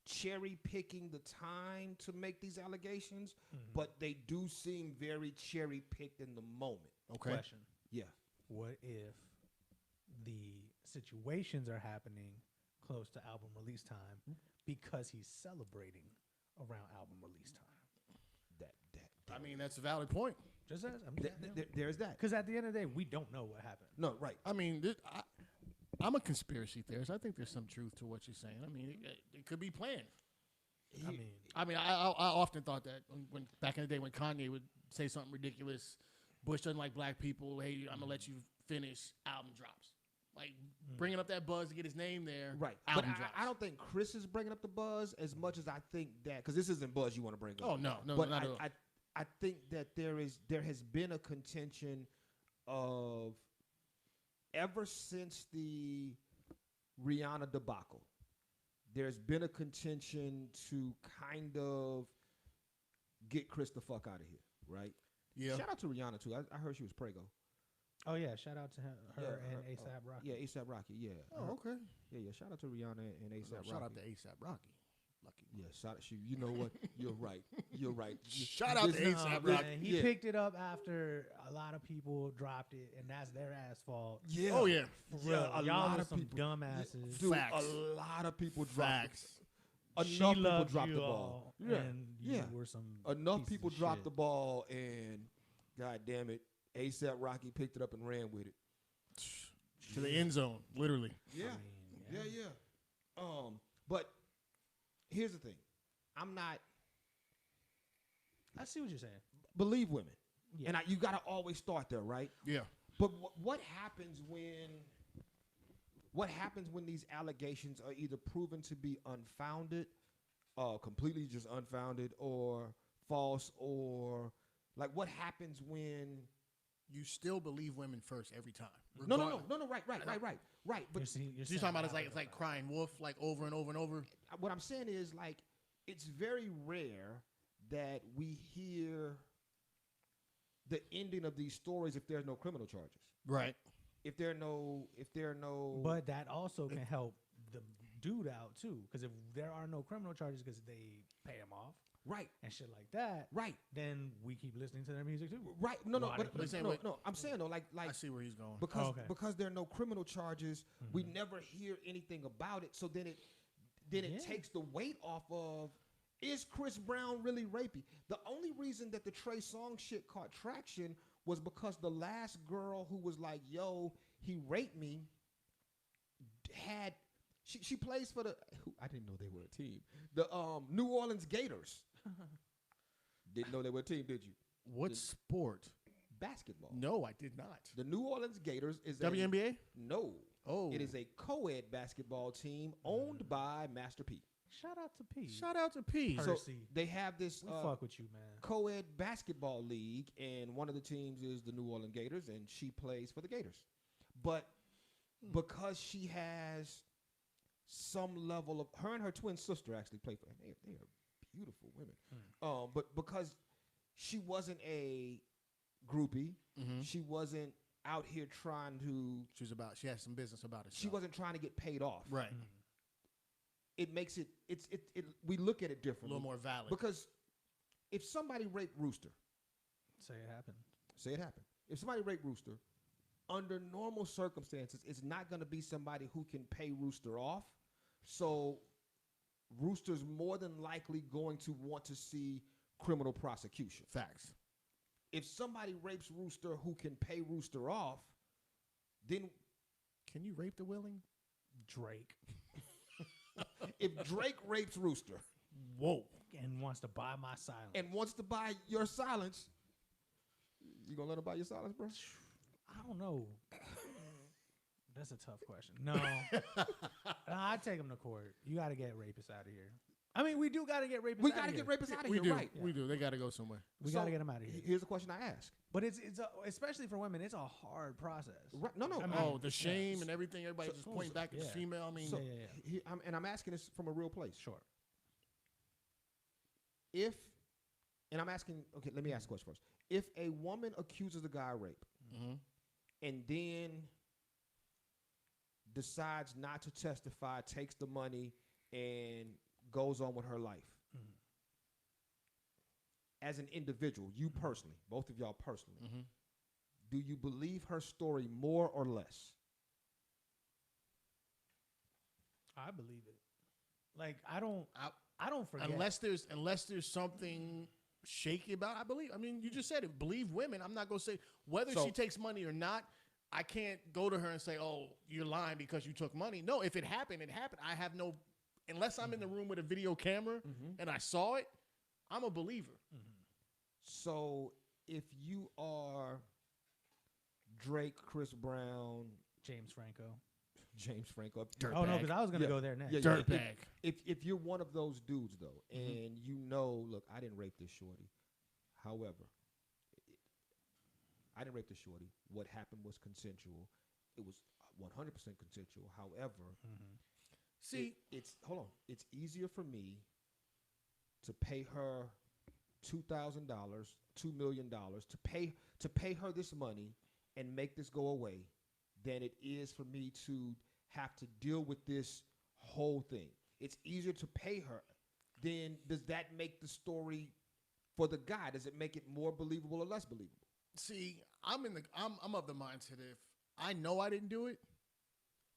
cherry picking the time to make these allegations, but they do seem very cherry picked in the moment. Okay. Question. Yeah. What if the situations are happening close to album release time because he's celebrating around album release time? I mean, that's a valid point. Just as There's that. because at the end of the day, we don't know what happened. No, right. I mean, I'm a conspiracy theorist. I think there's some truth to what you're saying. I mean, it could be planned. I often thought that when back in the day when Kanye would say something ridiculous, Bush doesn't like black people. Hey, I'm gonna let you finish. Album drops. Like bringing up that buzz to get his name there. Right. Album But drops. I don't think Chris is bringing up the buzz as much as I think that, because this isn't buzz you want to bring up. Oh no, but not at all. I think that there has been a contention of, ever since the Rihanna debacle, there's been a contention to kind of get Chris the fuck out of here, right? Yeah. Shout out to Rihanna too. I heard she was prego. Oh yeah, shout out to her and ASAP Rocky. Yeah, ASAP Rocky. Yeah. Oh, okay. Yeah. Shout out to Rihanna and ASAP Rocky. Shout out to ASAP Rocky. Lucky. Yeah, shout. You know what? You're right. You're right. Shout out to ASAP Rocky. Man, he picked it up after a lot of people dropped it, and that's their ass fault. Yeah. Oh yeah. For real. A Y'all lot are of some people. dumbasses. Dude, Facts. a lot of people dropped. Facts. Enough She people loved dropped you the ball. all, Yeah. and you Yeah. were some Enough pieces people of dropped shit. the ball, and god damn it, ASAP Rocky picked it up and ran with it. To the end zone, literally. Yeah. I mean, Yeah. But here's the thing. I see what you're saying. Believe women. Yeah. And you got to always start there, right? Yeah. But what happens when these allegations are either proven to be unfounded, completely just unfounded, or false, or like what happens when You still believe women first every time. no, right. But You're talking about it's like crying wolf, like over and over and over. what I'm saying is, like, it's very rare that we hear the ending of these stories if there's no criminal charges. Right. If there are no, But that also can help the dude out too, because if there are no criminal charges because they pay him off, right, and shit like that, right, then we keep listening to their music too. right. No, Why but they- no. I'm saying though, like I see where he's going. because there are no criminal charges, we never hear anything about it. So then it takes the weight off of, is Chris Brown really rapey? The only reason that the Trey Songz shit caught traction was because the last girl who was like, yo, he raped me, she plays for I didn't know they were a team. The New Orleans Gators. Didn't know they were a team, did you? What sport? Basketball. No, I did not. The New Orleans Gators is WNBA? No. Oh. It is a co-ed basketball team owned by Master P. Shout out to P. Shout out to P. Her- So Percy. they have this We fuck with you, man. co-ed basketball league, and one of the teams is the New Orleans Gators, and she plays for the Gators. But because she has some level of, her and her twin sister actually play for, they are beautiful women. But because she wasn't a groupie, she wasn't out here trying to, She has some business about it. she wasn't trying to get paid off. Right. It makes it, we look at it A differently. little more valid. Because if somebody raped Rooster, Say it happened. say it happened. If somebody raped Rooster, under normal circumstances, it's not going to be somebody who can pay Rooster off. So Rooster's more than likely going to want to see criminal prosecution. Facts. If somebody rapes Rooster who can pay Rooster off, then can you rape the willing? Drake. If Drake rapes Rooster, whoa, and wants to buy my silence, and wants to buy your silence, you gonna let him buy your silence, bro? I don't know. That's a tough question. No, I take him to court. You got to get rapists out of here. I mean, we do got to get rapists. We got to get rapists out of here, right? We do. They got to go somewhere. We got to get them out of here. Here's the question I ask. But it's especially for women, it's a hard process. Right. No. I mean, the shame and everything. Everybody just pointing back at the female. I mean, I'm asking this from a real place. Sure. And I'm asking. Okay, let me ask the question first. If a woman accuses a guy of rape, and then decides not to testify, takes the money, and goes on with her life. As an individual, you personally, both of y'all personally, do you believe her story more or less? I believe it. Like I don't forget. Unless there's something shaky about it, I believe. I mean, you just said it. Believe women. I'm not gonna say whether she takes money or not. I can't go to her and say, "Oh, you're lying because you took money." No, if it happened, it happened. I have no, unless I'm in the room with a video camera and I saw it, I'm a believer. So if you are Drake, Chris Brown, James Franco, Dirtbag. No, because I was gonna go there next. Dirtbag. If you're one of those dudes though, and you know, look, I didn't rape this shorty. However, I didn't rape the shorty. What happened was consensual. It was 100% consensual. However, it's easier for me to pay her $2,000, $2 million to pay her this money and make this go away than it is for me to have to deal with this whole thing. It's easier to pay her. Then does that make the story for the guy? Does it make it more believable or less believable? See, I'm of the mindset if I know I didn't do it,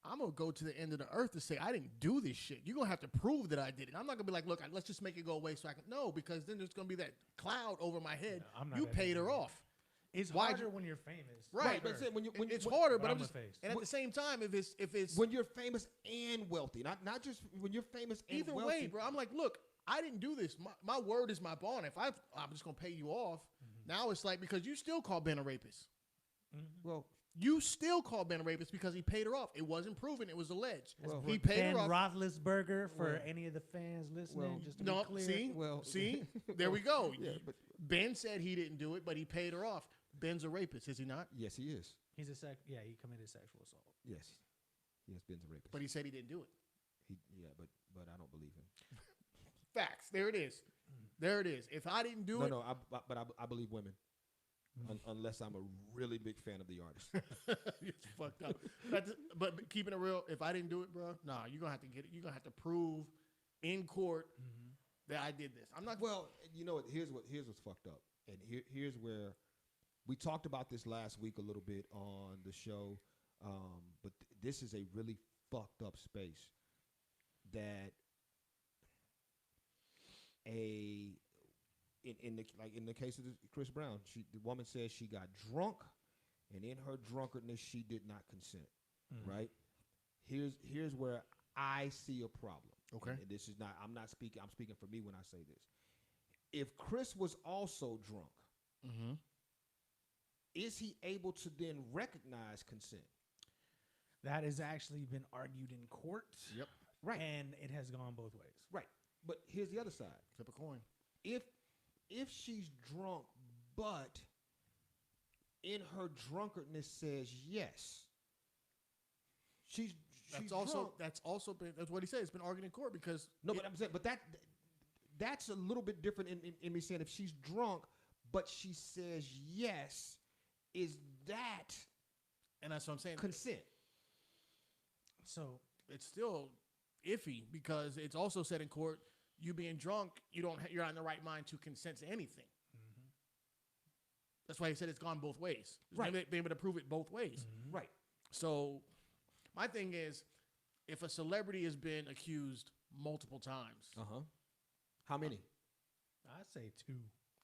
I'm gonna go to the end of the earth to say I didn't do this shit. You're gonna have to prove that I did it. I'm not gonna be like, look, let's just make it go away so I can. No, because then there's gonna be that cloud over my head. You paid her off. It's harder when you're famous, right? But it's harder. But I'm just and at the same time, if it's when you're famous and wealthy, not just when you're famous and either wealthy. way, bro. I'm like, look, I didn't do this. My word is my bond. If I'm just gonna pay you off. Now it's like, because you still call Ben a rapist. Well, you still call Ben a rapist because he paid her off. It wasn't proven. It was alleged. Well, he paid her off. Roethlisberger for any of the fans listening, just to be clear. See, there we go. But Ben said he didn't do it, but he paid her off. Ben's a rapist, is he not? Yes, he is. He committed sexual assault. Yes, Ben's a rapist. But he said he didn't do it. But I don't believe him. Facts. There it is. There it is. If I didn't do it, but I believe women, unless I'm a really big fan of the artist. It's fucked up. But keeping it real, if I didn't do it, bro, nah, you're gonna have to get it. You're gonna have to prove in court that I did this. I'm not. Well, you know what? Here's what's fucked up, and here's where we talked about this last week a little bit on the show, but this is a really fucked up space that. In the case of Chris Brown, the woman says she got drunk, and in her drunkenness she did not consent. Right? Here's where I see a problem. Okay. And this is not. I'm not speaking. I'm speaking for me when I say this. If Chris was also drunk, is he able to then recognize consent? That has actually been argued in court. Yep. Right. And it has gone both ways. Right. But here's the other side. Flip a coin. If she's drunk, but in her drunkenness says yes, that's what he said. It's been argued in court because but I'm saying, but that's a little bit different in me saying if she's drunk, but she says yes, is that? And that's what I'm saying. Consent. So it's still iffy because it's also said in court. You being drunk, you're not in the right mind to consent to anything. That's why he said it's gone both ways. Right. Being able to prove it both ways. Right. So my thing is, if a celebrity has been accused multiple times, How many? I'd say 2.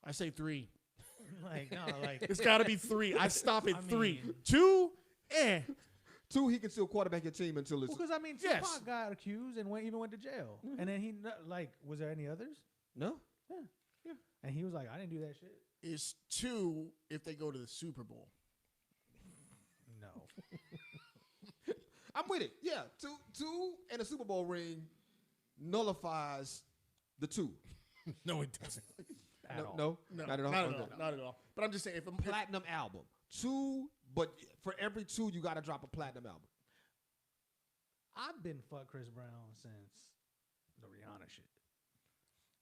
I say 3. Like no, like It's got to be 3. I stop at I 3. mean- 2, 2, he can still quarterback your team until it's because I mean, Yes. Tupac got accused and even went to jail, and then he like, was there any others? no. And he was like, I didn't do that shit. is 2 if they go to the Super Bowl. No. I'm with it. Yeah, two, and a Super Bowl ring nullifies the 2. No, it doesn't. No, not at all. Not at Okay. all. Not at all. But I'm just saying, if a Platinum album, 2, but for every 2, you got to drop a platinum album. I've been fuck Chris Brown since the Rihanna shit,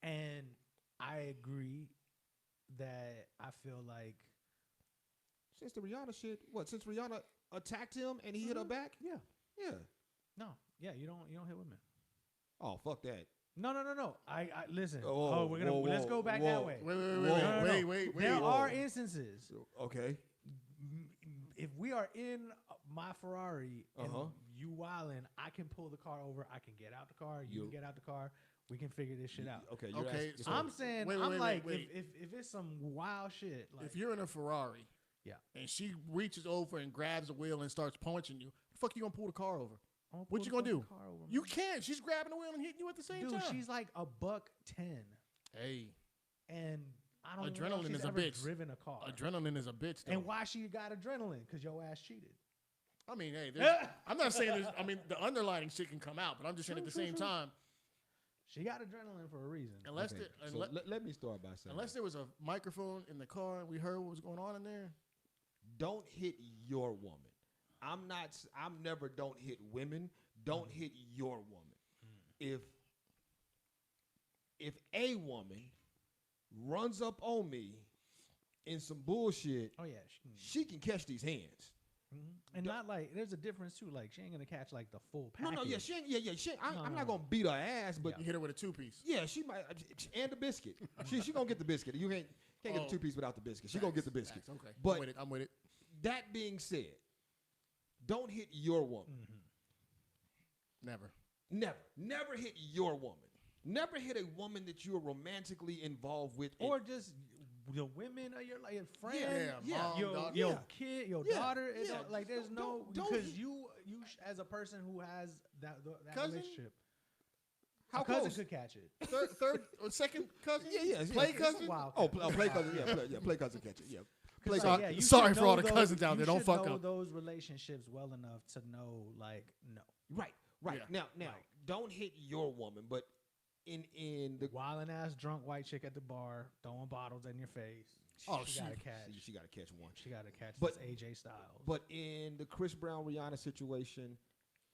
and I agree that I feel like Since the Rihanna shit, what? Since Rihanna attacked him and he hit her back? yeah, Yeah. no, yeah, you don't hit women. Oh, fuck that. No. I listen. Whoa, We're gonna whoa, let's go back that whoa. way. Wait. There whoa. are instances. Okay. If we are in my Ferrari and Uh-huh. you wildin', I can pull the car over. I can get out the car. You can get out the car. We can figure this shit out. Okay. Okay, asking- so- I'm saying, Wait, I'm like, wait. if it's some wild shit, like, if you're in a Ferrari, yeah, and she reaches over and grabs the wheel and starts punching you, the fuck you gonna pull the car over? I'm What pull you the gonna do? fucking car over, You man. can't. She's grabbing the wheel and hitting you at the same Dude, time. she's like $110, Hey, and I don't know if Adrenaline she's is a ever bitch. driven a car. adrenaline is a bitch. Though. And why she got adrenaline? Because your ass cheated. I mean, hey, I'm not saying there's. I mean, the underlining shit can come out, but I'm just saying at the same time, She got adrenaline for a reason. unless Okay, the, so let me start by saying, unless there was a microphone in the car and we heard what was going on in there. don't hit your woman. I'm never don't hit women. Don't hit your woman. If a woman runs up on me in some bullshit, Oh yeah, she can catch these hands. and not like there's a difference too. Like she ain't gonna catch like the full No, package. no, yeah, she ain't, yeah, she ain't, I'm No. not gonna beat her ass, but You hit her with a 2-piece. yeah, she might, and the biscuit. she gonna get the biscuit. You can't get the 2-piece without the biscuit. She gonna get the biscuit. Facts, okay, But I'm with it. that being said, don't hit your woman. Never hit your woman. Never hit a woman that you are romantically involved with, Or just your women or your like your friend, Yeah, mom, your daughter. your Yeah. kid, your Yeah, daughter. It yeah, don't, like there's just no don't because hit- you as a person who has that Cousin? relationship, How a cousin close? could catch it. Third or second cousin. Yeah. Play It's a cousin. wild Oh, catch. play cousin. Yeah, play cousin catch it. Yeah. Play Like, cousin. yeah, you sorry should for all know the those- cousins out there. you Don't should fuck know up. those relationships well enough to know, like, no. Right. Yeah. Now, don't hit your woman, but in the Wildin' ass drunk white chick at the bar throwing bottles in your face. Oh, she gotta catch. she got to catch one. She gotta catch But- this AJ Styles. But in the Chris Brown Rihanna situation,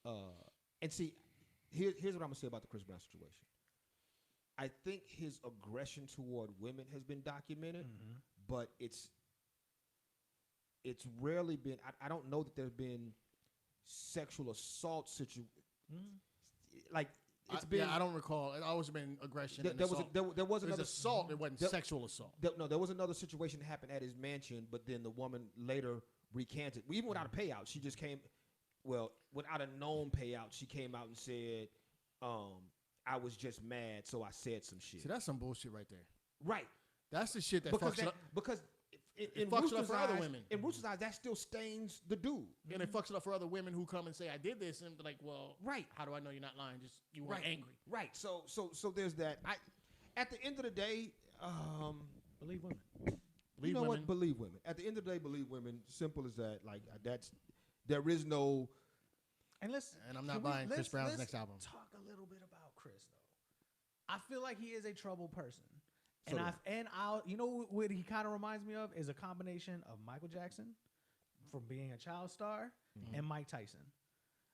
and see, here's what I'm gonna say about the Chris Brown situation. I think his aggression toward women has been documented, but it's rarely been. I don't know that there's been sexual assault like it's been. Yeah, I don't recall. It always been aggression. There, and there was assault. there was There's another assault. It wasn't there- sexual assault. there was another situation that happened at his mansion, but then the woman later recanted. Even without a payout, she just came. Well, without a known payout, she came out and said, "I was just mad, so I said some shit." See, that's some bullshit right there. Right, That's the shit that because fucks it up. because in fucks it up Rooster's for other eyes, women. in Rooster's eyes, that still stains the dude. And it fucks it up for other women who come and say, I did this. And be like, well, Right. how do I know you're not lying? Just you were Right. angry. Right. So there's that. At the end of the day, Believe women. you know what? Believe women. At the end of the day, believe women. Simple as that. Like there is no. And And I'm not buying Chris Brown's next album. Talk a little bit about Chris though. I feel like he is a troubled person. So And do I'll you know what he kind of reminds me of is a combination of Michael Jackson from being a child star and Mike Tyson.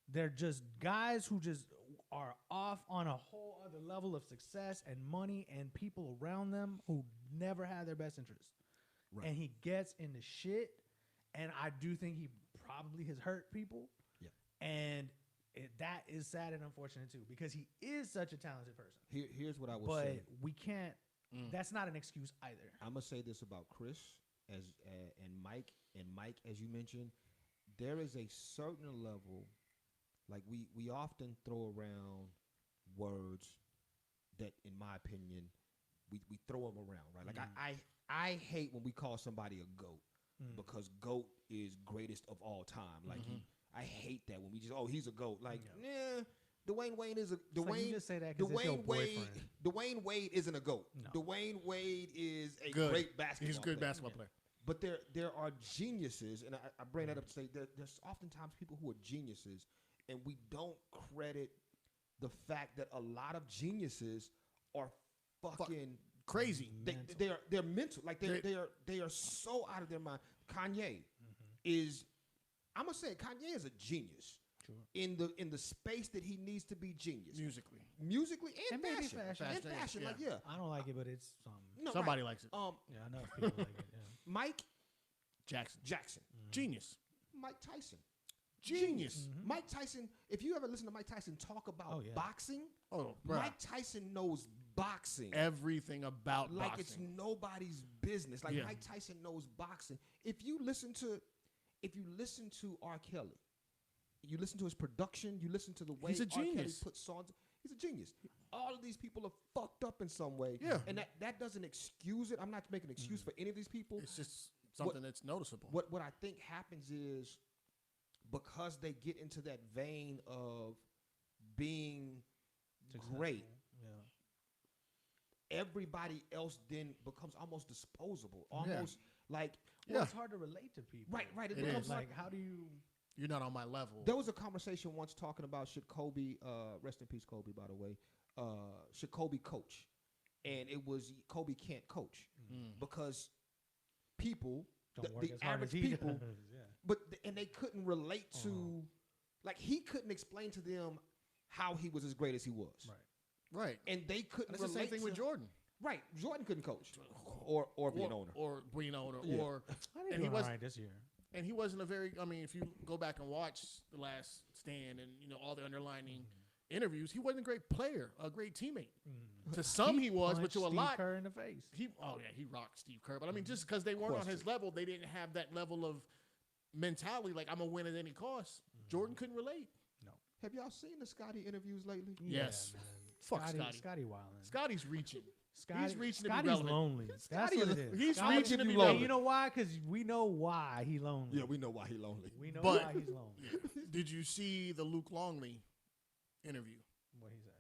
They're just guys who just are off on a whole other level of success and money and people around them who never had their best interest. Right. And he gets into shit, and I do think he probably has hurt people. Yeah. And that is sad and unfortunate too, because he is such a talented person. Here's what I would But say. we can't. That's not an excuse either. I'm gonna say this about Chris and Mike, as you mentioned, there is a certain level like we often throw around words that, in my opinion, we throw them around, right? Like I hate when we call somebody a GOAT because GOAT is greatest of all time. Like I hate that when we just he's a GOAT. Like Dwayne Wade is a Dwayne. Like you just say that 'cause it's your boyfriend. Dwayne Wade isn't a GOAT. No. Dwayne Wade is a great basketball. He's a good player. basketball player. But there are geniuses, and I bring that up to say there's oftentimes people who are geniuses, and we don't credit the fact that a lot of geniuses are fucking crazy. They're mental. Like they are so out of their mind. Kanye is, I'm gonna say Kanye is a genius. Sure. In the space that he needs to be genius. Musically and maybe fashion. fashion. And fashion. Yeah. Like, yeah. I don't like it, but it's something. No, Somebody likes it. Yeah, I know people like it. Yeah. Mike Jackson. Mm-hmm. Genius. Mike Tyson. Genius. Mm-hmm. Mike Tyson, if you ever listen to Mike Tyson talk about boxing, Bruh. Mike Tyson knows boxing. Everything about like boxing. It's nobody's business. Like Mike Tyson knows boxing. If you listen to R. Kelly, you listen to his production, you listen to the way He's a R. Kelly genius. puts songs, he's a genius. All of these people are fucked up in some way. Yeah. And that doesn't excuse it. I'm not making an excuse for any of these people. It's just something that's noticeable. What I think happens is because they get into that vein of being great, everybody else then becomes almost disposable. Almost like it's hard to relate to people. Right. It It becomes is. Like, how do you? You're not on my level. There was a conversation once talking about should Kobe, rest in peace, Kobe, by the way, should Kobe coach? And it was Kobe can't coach because people, Don't work the as hard average as he people, does, and they couldn't relate to, like he couldn't explain to them how he was as great as he was. Right. And they couldn't That's the relate same thing to, with Jordan. Right. Jordan couldn't coach or be an owner. Or be an owner. Yeah. Or I think and he he was was right this year. and he wasn't a very if you go back and watch The Last Stand and all the underlining interviews, he wasn't a great player, a great teammate. To some he was, but to a Steve lot Kerr in the face. he rocked Steve Kerr. But I mean, just because they weren't on his level, they didn't have that level of mentality. Like I'm gonna win at any cost. Jordan couldn't relate. No. Have y'all seen the Scotty interviews lately? Yes. Man. Fuck Scotty. Scotty wildin'. Scotty's reaching. Scotty's reaching to be Scotty's relevant. lonely. That's Scotty what is- it is. He's Scotty- reaching to be you And relevant. you know why? Because we know why he lonely. Yeah, we know why he lonely. We know But- why he's lonely. Did you see the Luke Longley interview? What he said.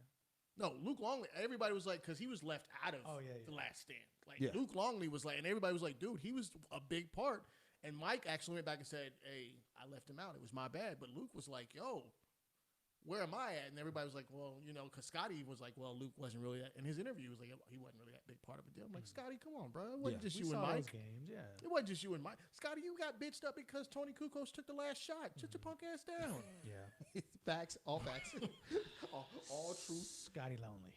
No, Luke Longley. Everybody was like, because he was left out of The Last Stand. Like Luke Longley was like, and everybody was like, dude, he was a big part. And Mike actually went back and said, hey, I left him out. It was my bad. But Luke was like, yo, where am I at? And everybody was like, well, because Scotty was like, well, Luke wasn't really that. In his interview, he was like, he wasn't really that big part of it. I'm like, Scotty, come on, bro. It wasn't just We you and saw Mike. those games, It wasn't just you and Mike. Scotty, you got bitched up because Tony Kukoc took the last shot. Shut your punk ass down. Yeah. Facts, all facts, all truth. Scotty lonely.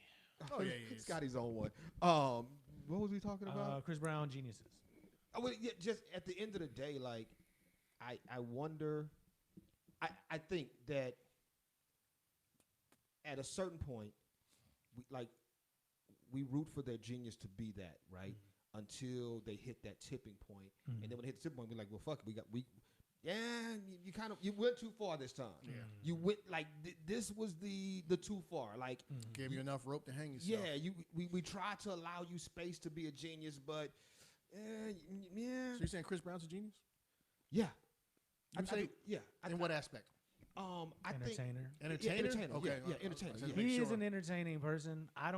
Oh, yeah, he is. Scotty's on one. What was we talking about? Chris Brown, geniuses. Well, just at the end of the day, like, I wonder. I think that at a certain point, we root for their genius to be that, right? Until they hit that tipping point. And then when they hit the tipping point, we're like, well, fuck, you went too far this time. Yeah. You went this was the too far. Like, Gave you enough rope to hang yourself. yeah, we tried to allow you space to be a genius, but yeah. So you're saying Chris Brown's a genius? Yeah. You say, in what aspect? I think Entertainer. Entertainer? entertainer. Okay. Yeah, entertainer. I said Yeah. make He is sure. an entertaining person. I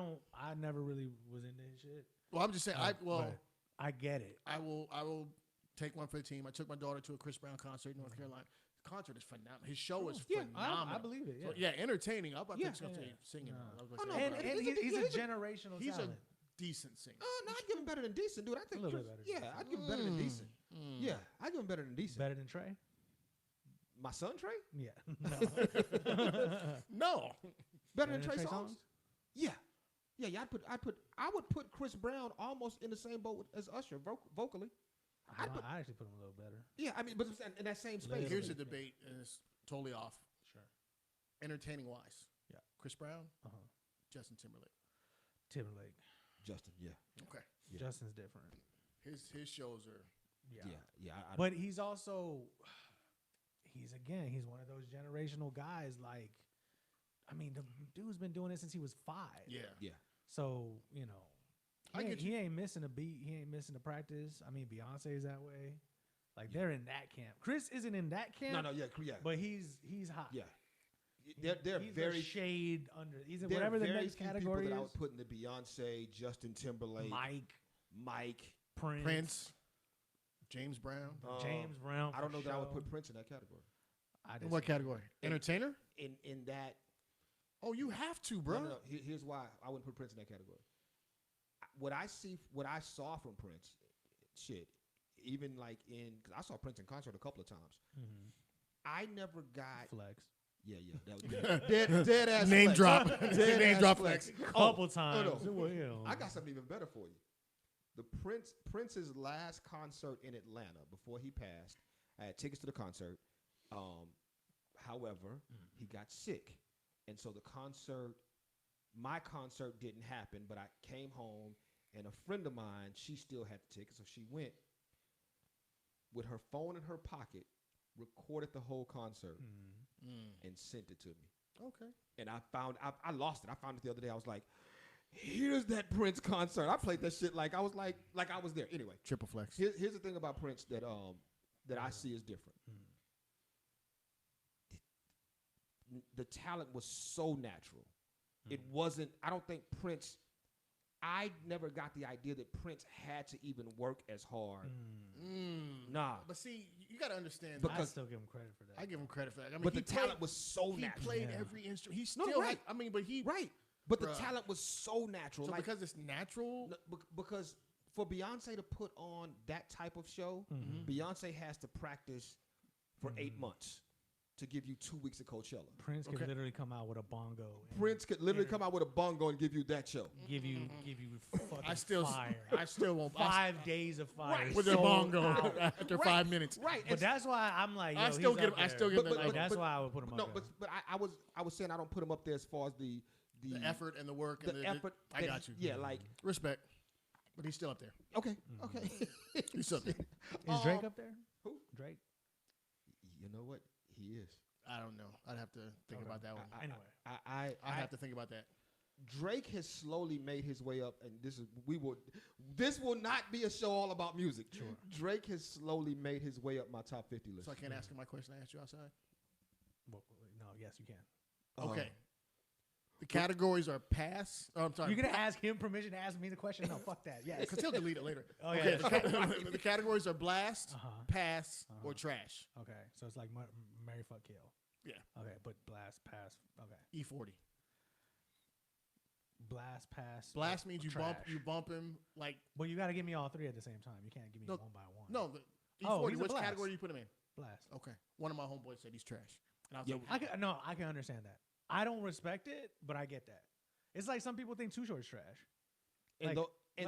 never really was into his shit. Well, I'm just saying. But I get it. I will take one for the team. I took my daughter to a Chris Brown concert in North Carolina. The concert is phenomenal. His show is phenomenal. I believe it. Yeah. So, yeah, entertaining. I thought he was Yeah. going to say singing. No. I was Oh, gonna no, say, And, but and he's a generational he's talent. a decent singer. No, I'd give him better than decent, dude. I think A little Chris, bit better. Yeah, I'd give him better than decent. Yeah, I'd give him better than decent. Better than Trey? My son Trey? Yeah. No. Better than Trey Songz? Yeah. Yeah, I would put Chris Brown almost in the same boat as Usher vocally. I actually put him a little better. Yeah, I mean, but in that same space. Here's the debate, and it's totally off. Sure. Entertaining wise. Yeah. Chris Brown, Uh-huh. Justin Timberlake. Timberlake. Justin, yeah. Okay. Yeah. Justin's different. His shows are. Yeah. Yeah. But he's also he's one of those generational guys. Like, I mean, the dude's been doing it since he was 5. Yeah. Yeah. So, you know, I get he ain't missing a beat. He ain't missing a practice. I mean, Beyonce's that way. Like, they're in that camp. Chris isn't in that camp. No, yeah. But he's hot. Yeah. They're he's very a shade under. He's in there whatever are the very next few category people that I is. would put in the Beyonce, Justin Timberlake, Mike, Prince, James Brown. James Brown. I don't know for that I would sure. put Prince in that category. In what category? Entertainer? In that. Oh, you have to, bro. No. Here's why I wouldn't put Prince in that category. What I saw from Prince, even like because I saw Prince in concert a couple of times. Mm-hmm. I never got Flex. Yeah. That was dead ass Name flex. drop. Dead Name ass drop flex. flex. Couple times. No. I got something even better for you. The Prince's last concert in Atlanta before he passed. I had tickets to the concert. However, he got sick, and so my concert didn't happen. But I came home, and a friend of mine, she still had the tickets, so she went with her phone in her pocket, recorded the whole concert, and sent it to me. Okay. And I lost it. I found it the other day. I was like, here's that Prince concert. I played that shit like I was there. Anyway, Triple flex. here's the thing about Prince that I see is different. The talent was so natural. It wasn't. I don't think Prince. I never got the idea that Prince had to even work as hard. Nah. But see, you got to understand. I still give him credit for that. I give him credit for that. I mean, but the talent was so natural. He played every instrument. He still right. Right. But the talent was so natural. So like, because it's natural? Because for Beyonce to put on that type of show, Beyonce has to practice for 8 months to give you 2 weeks of Coachella. Prince could literally come out with a bongo. Prince could literally come out with a bongo and give you that show. Give you fucking fire. I still won't. 5 days of fire. Right. With a bongo after 5 minutes. Right. But that's why I'm like, yo, I still get him. Like, that's why I would put him up No, there. but I was saying I don't put him up there as far as the effort and the work. The effort. I got you. Yeah, like respect. But he's still up there. okay. He's up there. Is Drake up there? Who? Drake. You know what? He is. I don't know. I'd have to think about that one. Anyway, I'd have to think about that. Drake has slowly made his way up, and this will not be a show all about music. Sure. Drake has slowly made his way up my top 50 list. So I can't ask him my question I asked you outside? well, no, yes, you can. Okay. The categories are pass. Oh, I'm sorry. You're gonna ask him permission to ask me the question? No, fuck that. Yes. Because he'll delete it later. Oh, okay. yeah. The categories are blast, pass, or trash. Okay, so it's like Mary Fuck Kill. Yeah. Okay, but blast, pass. Okay. E40. Blast, pass. Blast means you trash. bump him like. Well, you got to give me all 3 at the same time. You can't give me No, one by one. No, the Oh, E40. he's a Which blast. category do you put him in? Blast. Okay. One of my homeboys said he's trash, and I was Yeah, like, I can understand that. I don't respect it, but I get that. It's like some people think Too Short's trash. and Like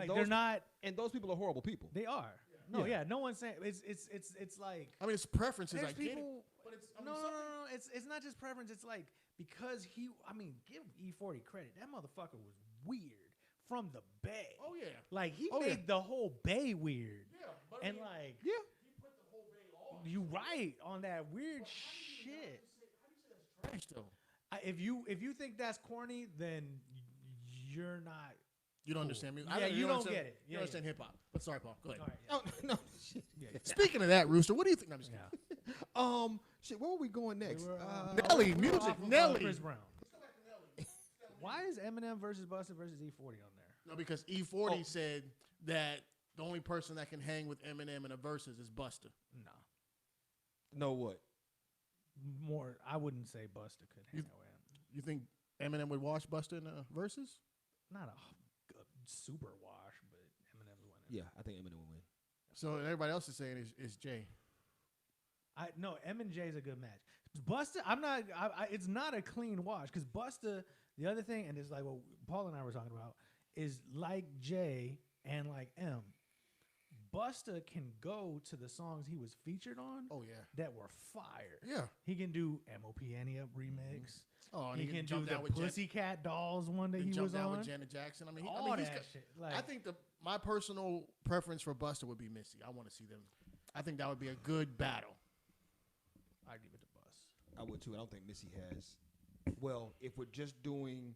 those, they're not. and those people are horrible people. They are. No, yeah. No one's saying it's like. I mean, it's preferences. There's I get it. people. But it's No. It's not just preference. It's like because he. I mean, give E40 credit. That motherfucker was weird from the Bay. Oh yeah. Like he Oh, made yeah. the whole Bay weird. Yeah. But And like Yeah. he put the whole Bay off. you right on that weird shit. How do you say that's trash though? If you think that's corny, then you're not. You don't understand me. Yeah, you don't understand- get it. You Yeah, don't understand hip hop. But sorry, Paul. Go ahead. All right, yeah. No. Shit. Speaking of that, Rooster, what do you think? No, I'm just kidding. Yeah. Shit. Where were we going next? Nelly, We're music, off of, Nelly. Chris Brown. Why is Eminem versus Busta versus E40 on there? No, because E40 said that the only person that can hang with Eminem in a versus is Busta. No. No what? More, I wouldn't say Busta could hang with him. You think Eminem would wash Busta in a versus? Not a super wash, but Eminem's winning. Yeah, I think Eminem will win. So everybody else is saying is Jay. No, M and J is a good match. Busta, I'm not. It's not a clean wash because Busta. The other thing, and it's like what Paul and I were talking about, is like Jay and like M. Busta can go to the songs he was featured on. Oh yeah. That were fire. Yeah. He can do M.O.P. Any Up remix. Oh, and He can do jump the down with Pussycat Dolls one that he jump was down on. with Janet Jackson. I mean, All he's that got, shit. Like, I think my personal preference for Busta would be Missy. I want to see them. I think that would be a good battle. I give it to I would too. I don't think Missy has. Well, if we're just doing.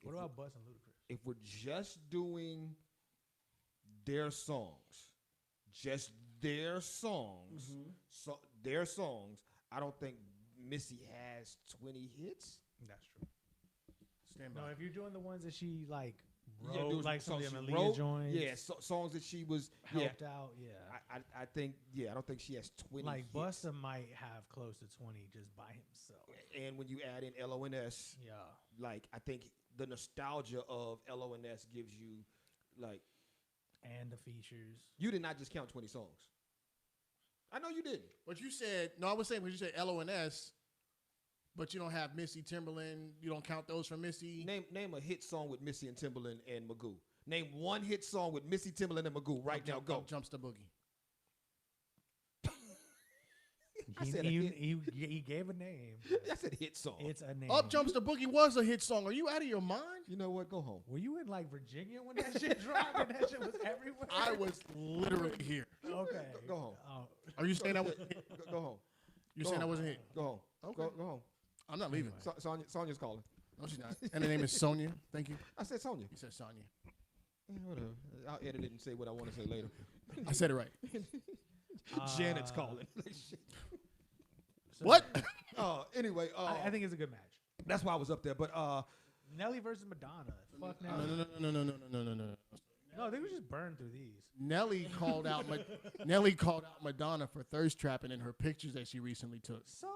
What about Busta and Ludacris? If we're just doing their songs, just their songs, so their songs, I don't think Missy has 20 hits. That's true. Stand by. No, if you're doing the ones that she like Yeah, wrote, those like some of songs them she Aaliyah wrote, joints, Yeah, songs that she was helped out, yeah. I think I don't think she has 20. Like hits. Busta might have close to 20 just by himself. And when you add in LONS, Yeah. like I think the nostalgia of LONS gives you like. And the features. You did not just count 20 songs. I know you didn't. But you said I was saying when you said LONS, but you don't have Missy Timberland. You don't count those from Missy. Name a hit song with Missy and Timberland and Magoo. Name one hit song with Missy Timberland and Magoo right now. Go. Jumps the Boogie. He gave a name. I said hit song. It's a name. Up Jumps the Boogie was a hit song. Are you out of your mind? You know what? Go home. Were you in like Virginia when that shit dropped and that shit was everywhere? I was literally here. Okay. Go home. Oh. Are you saying that was? Go home. You Go saying home. that wasn't hit? Go home. Okay. Go home. I'm not leaving. Sonia's calling. No, she's not. And the name is Sonia. Thank you. I said Sonia. You said Sonia. Whatever. I'll edit it and say what I want to say later. I said it right. Janet's calling. So, What? Anyway. I think it's a good match. That's why I was up there. But Nelly versus Madonna. Fuck Nelly. No. No, they were just burned through these. Nelly called out Madonna for thirst trapping in her pictures that she recently took. So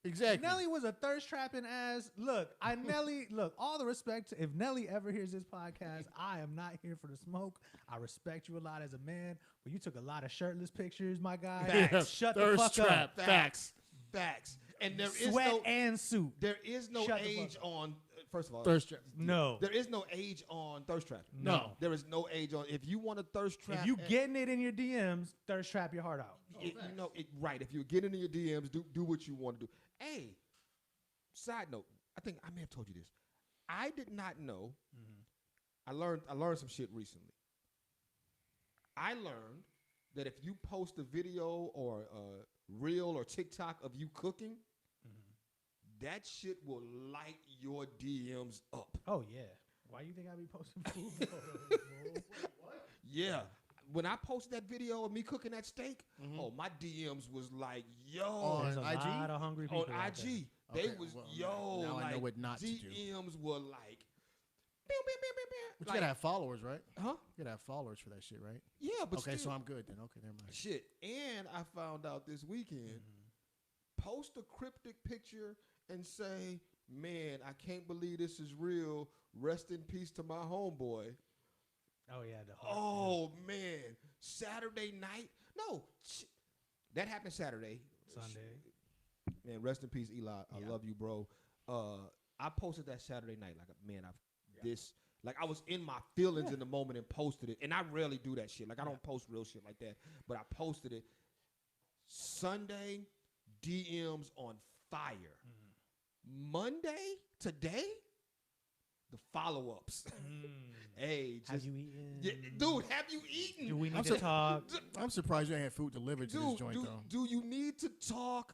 Exactly. Nelly was a thirst trapping ass. Look, all the respect. If Nelly ever hears this podcast, I am not here for the smoke. I respect you a lot as a man, but you took a lot of shirtless pictures, my guy. Facts. Shut the Thirst fuck trap. up. Facts. And there is Sweat no and suit. there is no Shut the age fuck on. First of all, Thirst trap. No. there is no age on thirst trap. No. There is no age on. If you want to thirst trap, If you getting it in your DMs, thirst trap your heart out. right. If you're getting in your DMs, do what you want to do. Hey, side note. I think I may have told you this. I did not know. I learned some shit recently. I learned that if you post a video or a reel or TikTok of you cooking, that shit will light your DMs up. Oh yeah. Why you think I be posting food photos? What? Yeah. When I posted that video of me cooking that steak, my DMs was like, yo. There's a IG? lot of hungry people On out there. IG. Okay, They was, well, yo. now I like, know what not to do. DMs were like, pew, pew, pew, pew, pew. But Like, you gotta have followers, right? huh? You gotta have followers for that shit, right? Yeah, but Okay, still, so I'm good then. Okay, never mind. shit. And I found out this weekend, post a cryptic picture and say, man, I can't believe this is real. Rest in peace to my homeboy. Oh yeah, the heart. Oh, man. Saturday night? No. That happened Saturday. Sunday. Man, rest in peace, Eli. I Yeah. love you, bro. I posted that Saturday night. Like, man, I was in my feelings in the moment and posted it. And I rarely do that shit. Like, I don't post real shit like that. But I posted it. Sunday, DMs on fire. Monday, today, the follow-ups. Hey, just, Have you eaten? yeah, dude, have you eaten? Do we need to talk? I'm surprised you ain't had food delivered to this joint though. Do you need to talk?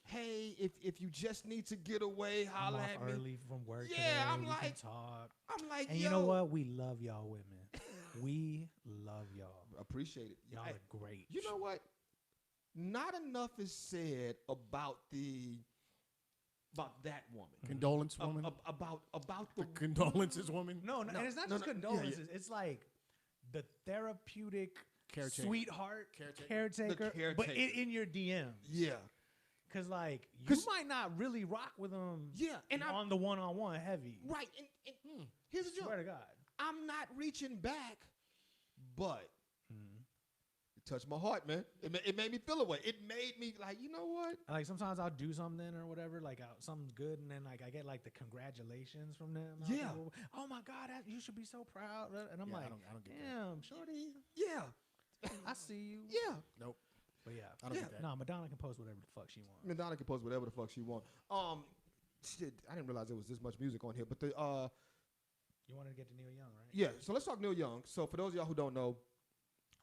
Hey, if you just need to get away, I'm holla off at me. early from work. Yeah, today. I'm We like- can talk. I'm like, And yo. you know what? We love y'all women. We love y'all. Appreciate it. Y'all I- are great. you know what? Not enough is said about that woman. Condolence woman. About The the condolences woman. No, No, and it's not no, just no, yeah, condolences. It's like the therapeutic Caretaker. sweetheart Caretaker. caretaker, but caretaker. in your DMs. yeah. Cause like you 'Cause- might not really rock with them. Yeah, and I'm on the one-on-one heavy. right. And here's the Swear joke. to God. I'm not reaching back, but it touched my heart, man. It made me feel away. It made me like, you know what? Like sometimes I'll do something or whatever, like something's good, and then like I get like the congratulations from them. I'll Yeah. go, oh my God, you should be so proud. And I'm Yeah, I like, don't get that. damn, shorty, Yeah, I see you. yeah. Nope. But yeah, I don't Yeah. get that. no, Madonna can post whatever the fuck she wants. Madonna can post whatever the fuck she want. Shit, I didn't realize there was this much music on here. But You wanted to get to Neil Young, right? yeah. So let's talk Neil Young. So for those of y'all who don't know,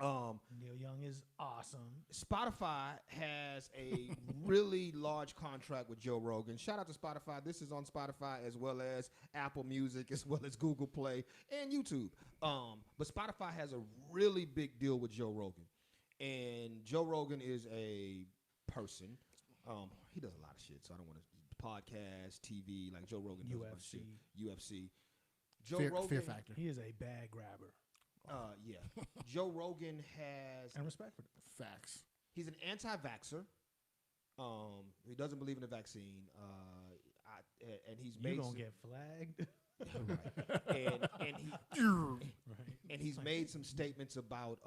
Neil Young is awesome. Spotify has a really large contract with Joe Rogan. Shout out to Spotify. This is on Spotify as well as Apple Music, as well as Google Play and YouTube. But Spotify has a really big deal with Joe Rogan. And Joe Rogan is a person. He does a lot of shit, so I don't want to podcast, TV, like Joe Rogan does a bunch of shit. UFC. Fear Factor. He is a bag grabber. Yeah. Joe Rogan has And respect for that. Facts. He's an anti-vaxxer. He doesn't believe in the vaccine. And he's made You gonna get flagged. right. And he's made some statements about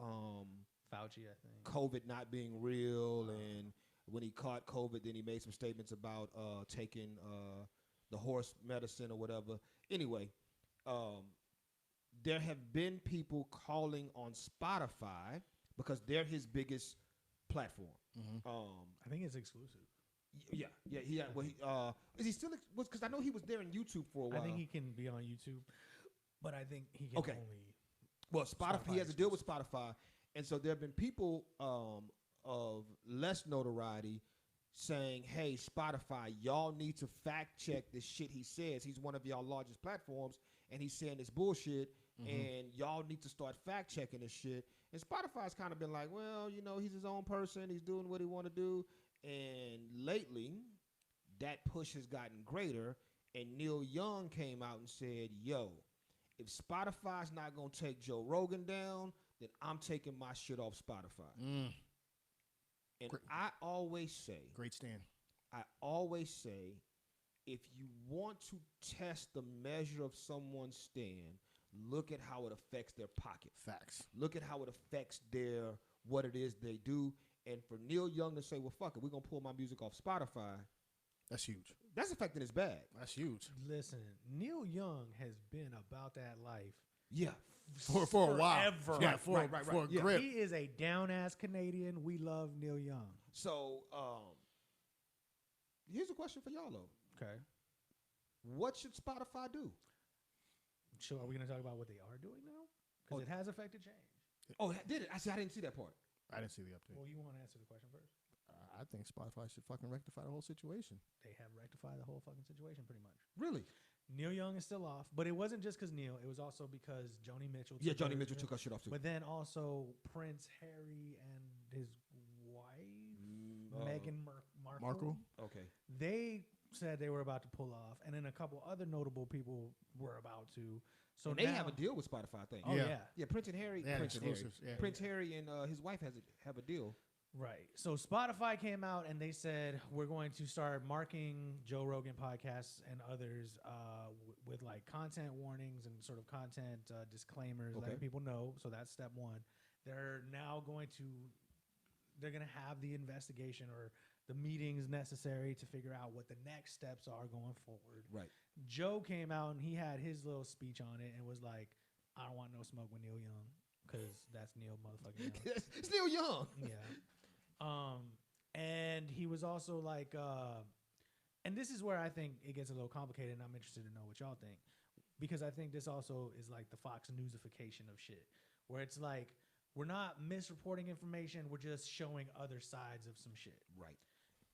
Fauci, I think. COVID not being real, and when he caught COVID, then he made some statements about taking the horse medicine or whatever. Anyway, there have been people calling on Spotify because they're his biggest platform. Mm-hmm. I think it's exclusive. Yeah. Well, is he still? Because I know he was there in YouTube for a while. I think he can be on YouTube, but I think he can only. Well, Spotify, he has a deal with Spotify, and so there have been people of less notoriety saying, "Hey, Spotify, y'all need to fact check this shit he says. He's one of y'all largest platforms, and he's saying this bullshit, and y'all need to start fact checking this shit." And Spotify's kind of been like, "Well, you know, he's his own person. He's doing what he want to do." And lately, that push has gotten greater, and Neil Young came out and said, "Yo, if Spotify's not gonna take Joe Rogan down, then I'm taking my shit off Spotify." And I always say, great stand. I always say, if you want to test the measure of someone's stand, look at how it affects their pocket. Facts. Look at how it affects what it is they do. And for Neil Young to say, "Well, fuck it, we're gonna pull my music off Spotify," that's huge. That's affecting his bag. That's huge. Listen, Neil Young has been about that life. Yeah. For a while. Forever. Yeah, Right. for a Yeah. grip. He is a down-ass Canadian. We love Neil Young. So, here's a question for y'all though. Okay. What should Spotify do? So are we going to talk about what they are doing now? Because it has affected change. Oh, did it? I didn't see that part. I didn't see the update. Well, you want to answer the question first? I think Spotify should fucking rectify the whole situation. They have rectified the whole fucking situation pretty much. Really? Neil Young is still off, but it wasn't just because Neil. It was also because Joni Mitchell. Yeah, Joni Mitchell took her shit off too. But then also Prince Harry and his wife, Meghan Markle. Okay. They said they were about to pull off, and then a couple other notable people were about to. So and they have a deal with Spotify, I think. Oh yeah. Yeah, Prince and Harry. Yeah, Prince exclusives. and Harry. Yeah. Prince Harry and his wife have a deal. Right. So Spotify came out and they said we're going to start marking Joe Rogan podcasts and others with like content warnings and sort of content disclaimers, letting people know. So that's step one. They're going to have the investigation or the meetings necessary to figure out what the next steps are going forward. Right. Joe came out and he had his little speech on it and was like, "I don't want no smoke with Neil Young because that's Neil motherfucking Young." It's Neil Young. Yeah. And he was also like, and this is where I think it gets a little complicated, and I'm interested to know what y'all think, because I think this also is like the Fox Newsification of shit, where it's like we're not misreporting information, we're just showing other sides of some shit. Right.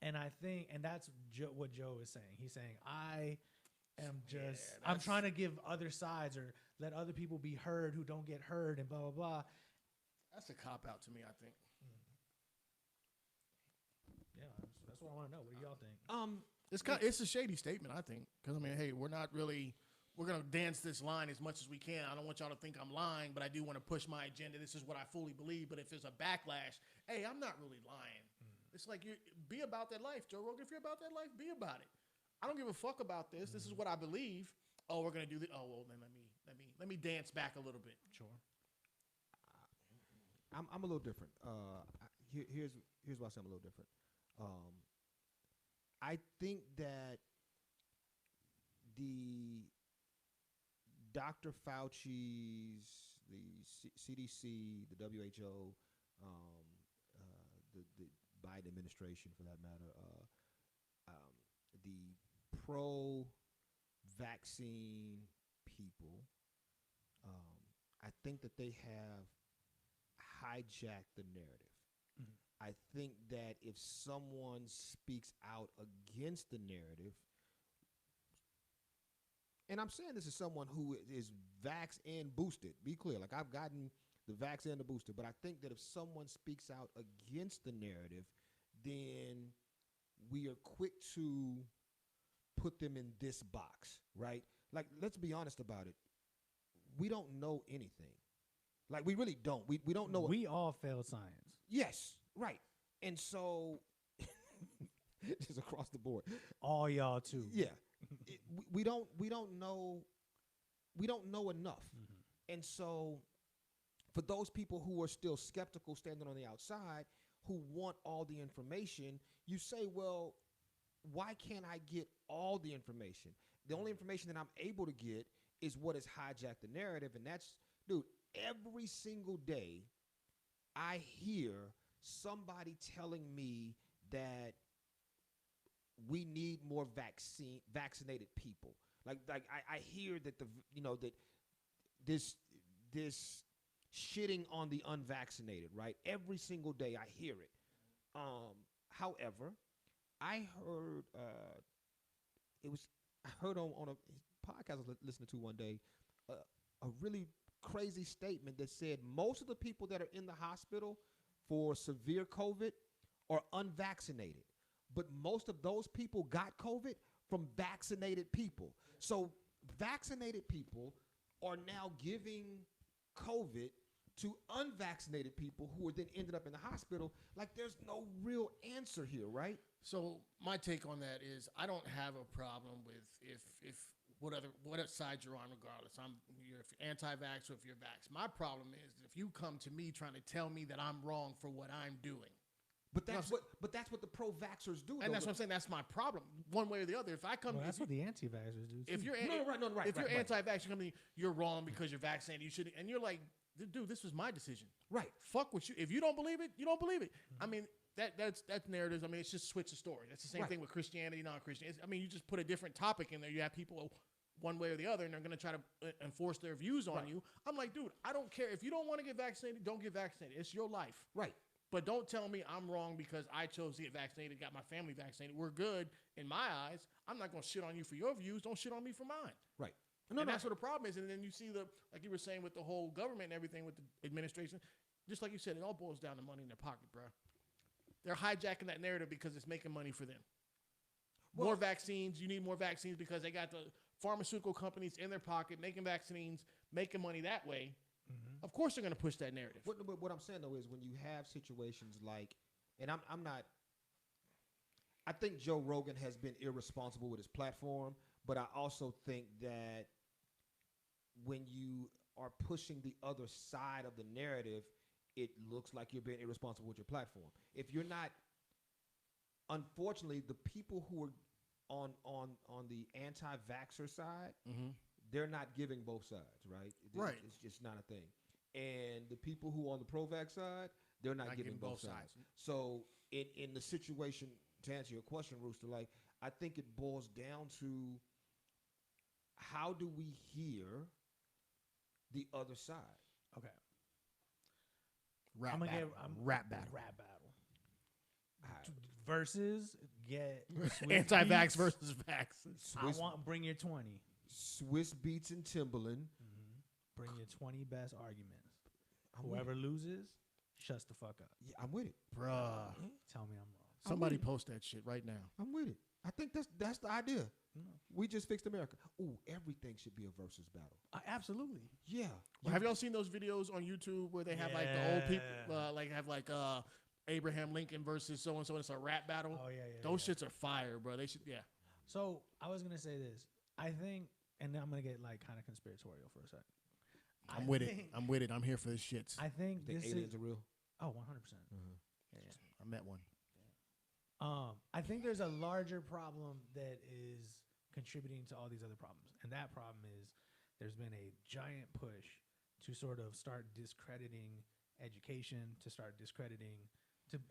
And I think, and that's what Joe is saying. He's saying, I'm trying to give other sides or let other people be heard who don't get heard and blah, blah, blah. That's a cop-out to me, I think. Yeah, that's what I want to know. What do y'all think? It's a shady statement, I think. Because, I mean, hey, we're going to dance this line as much as we can. I don't want y'all to think I'm lying, but I do want to push my agenda. This is what I fully believe. But if there's a backlash, hey, I'm not really lying. It's like, be about that life, Joe Rogan. If you're about that life, be about it. I don't give a fuck about this. This is what I believe. Oh, we're gonna do this. Oh, well, then let me dance back a little bit. Sure. I'm a little different. Here's why I say I'm a little different. I think that the Dr. Fauci's, the CDC, the WHO, the Biden administration, for that matter, the pro-vaccine people, I think that they have hijack the narrative. Mhm. I think that if someone speaks out against the narrative, and I'm saying this is someone who is vaxxed and boosted. Be clear, like I've gotten the vax and the booster, but I think that if someone speaks out against the narrative, then we are quick to put them in this box, right? Like, let's be honest about it. We don't know anything. Like, we really don't. We don't know. We all failed science. Yes, right. And so, just across the board. All y'all too. Yeah. We don't know. We don't know enough. Mm-hmm. And so, for those people who are still skeptical, standing on the outside, who want all the information, you say, well, why can't I get all the information? The only information that I'm able to get is what has hijacked the narrative. And that's, dude, every single day I hear somebody telling me that we need more vaccinated people. Like I hear that that this shitting on the unvaccinated, right? Every single day I hear it. However, I heard I heard on a podcast I was listening to one day a really crazy statement that said most of the people that are in the hospital for severe COVID are unvaccinated, but most of those people got COVID from vaccinated people. So vaccinated people are now giving COVID to unvaccinated people who are then ended up in the hospital. Like, there's no real answer here, right? So my take on that is I don't have a problem with if what side you're on, regardless. If you're anti-vax or if you're vax. My problem is if you come to me trying to tell me that I'm wrong for what I'm doing. But that's what the pro-vaxxers do. And that's what I'm saying. That's my problem. One way or the other. If I come, that's what the anti-vaxxers do. If you're right, if you're anti-vax, you come to me, you're wrong because you're vaccinated. You should, and you're like, dude, this was my decision. Right. Fuck what you. If you don't believe it, you don't believe it. Mm-hmm. I mean, that's narratives. I mean, it's just switch the story. That's the same thing with Christianity, non-Christian. I mean, you just put a different topic in there. You have people one way or the other, and they're going to try to enforce their views on you. I'm like, dude, I don't care. If you don't want to get vaccinated, don't get vaccinated. It's your life. Right. But don't tell me I'm wrong because I chose to get vaccinated, got my family vaccinated. We're good in my eyes. I'm not going to shit on you for your views. Don't shit on me for mine. Right. And that's what the problem is. And then you see like you were saying with the whole government and everything with the administration, just like you said, it all boils down to money in their pocket, bro. They're hijacking that narrative because it's making money for them. Well, more vaccines. You need more vaccines because they got the pharmaceutical companies in their pocket making vaccines, making money that way. Mm-hmm. Of course, they're going to push that narrative. What I'm saying though is when you have situations like, and I'm not. I think Joe Rogan has been irresponsible with his platform, but I also think that when you are pushing the other side of the narrative, it looks like you're being irresponsible with your platform. If you're not, unfortunately, the people who are on the anti-vaxxer side, mm-hmm. they're not giving both sides, right? Right. It's just not a thing. And the people who are on the pro-vax side, they're not giving both sides. So in the situation, to answer your question, Rooster, like, I think it boils down to how do we hear the other side? Okay. Rap battle. Rap battle. Versus get anti-vax versus vax. Bring your 20. Swiss Beats and Timberland. Mm-hmm. Bring your 20 best arguments. Whoever loses, shuts the fuck up. Yeah, I'm with it. Bruh. Tell me I'm wrong. Somebody post that shit right now. I'm with it. I think that's the idea. We just fixed America. Ooh, everything should be a versus battle. Absolutely. Yeah. Well, have y'all seen those videos on YouTube where they have like the old people, Abraham Lincoln versus so and so? It's a rap battle. Oh yeah. Those shits are fire, bro. They should. Yeah. So I was gonna say this. I think, and I'm gonna get like kind of conspiratorial for a sec. I'm with it. I'm here for the shits. I think aliens are real. Oh, 100%. Mm-hmm. Yeah. I met one. I think there's a larger problem that is contributing to all these other problems. And that problem is there's been a giant push to sort of start discrediting education, to start discrediting,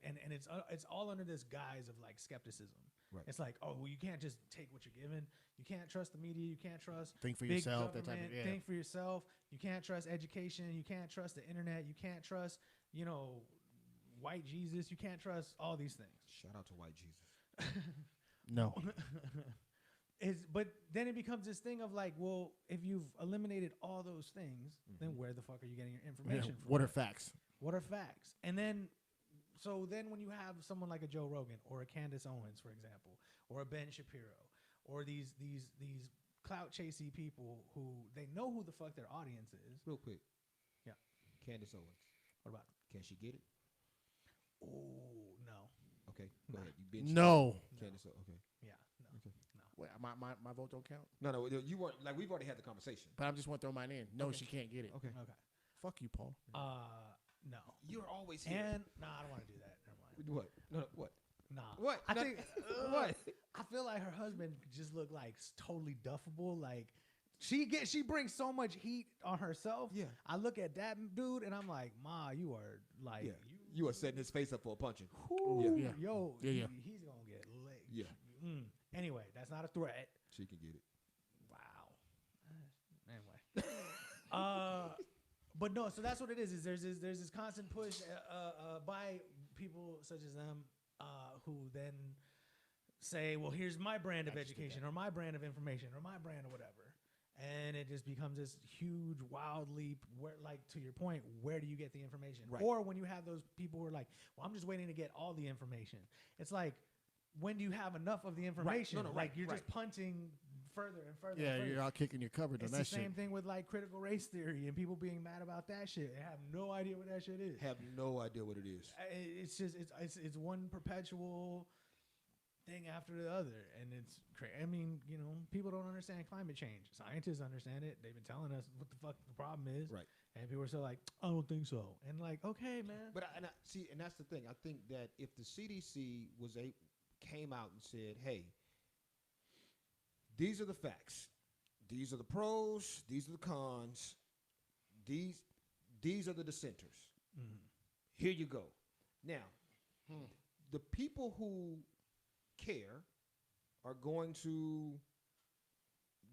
and it's all under this guise of like skepticism. Right. It's like, oh, well, you can't just take what you're given. You can't trust the media. You can't trust think for yourself. That type of Think for yourself. You can't trust education. You can't trust the internet. You can't trust you know, white Jesus. You can't trust all these things. Shout out to white Jesus. No. But then it becomes this thing of like, well, if you've eliminated all those things, then where the fuck are you getting your information from? What are facts? What are facts? And then, so then when you have someone like a Joe Rogan or a Candace Owens, for example, or a Ben Shapiro, or these clout chasey people who they know who the fuck their audience is. Real quick. Yeah. Candace Owens. What about? Can she get it? Oh, no. Okay, go ahead. You bitch. No. Candace, okay. Yeah, no. Okay. No. Wait, my vote don't count. No, you weren't, like, we've already had the conversation. But I just want to throw mine in. No, Okay. she can't get it. Okay. Okay. Fuck you, Paul. No. You're always here. And no, I don't want to do that. Never mind. What? No, what? Nah. What? I No, think what? I feel like her husband just looked like totally duffable. Like she brings so much heat on herself. Yeah. I look at that dude and I'm like, Ma, you are like Yeah. You are setting his face up for a punching. whoo, Yeah. yo, Yeah. he's gonna get lit. Yeah. Anyway, that's not a threat. She can get it. Wow. Anyway. But no, so that's what it is. There's this constant push by people such as them who then say, well, here's my brand of education or my brand of information or my brand of whatever. And it just becomes this huge, wild leap where, like, to your point, where do you get the information? Right. Or when you have those people who are like, well, I'm just waiting to get all the information. It's like, when do you have enough of the information? No, like, right, you're right. just punting further and further. Yeah, and further. you're out kicking your cupboard on It's that the shit. same thing with like critical race theory and people being mad about that shit. They have no idea what that shit is. Have no idea what it is. It's just it's one perpetual thing after the other, and it's crazy. I mean, you know, people don't understand climate change. Scientists understand it. They've been telling us what the fuck the problem is. Right. And people are still like, I don't think so. And like, okay, man. But I see, and that's the thing. I think that if the CDC came out and said, "Hey, these are the facts. These are the pros. These are the cons. These are the dissenters. Here you go." Now, the people who care are going to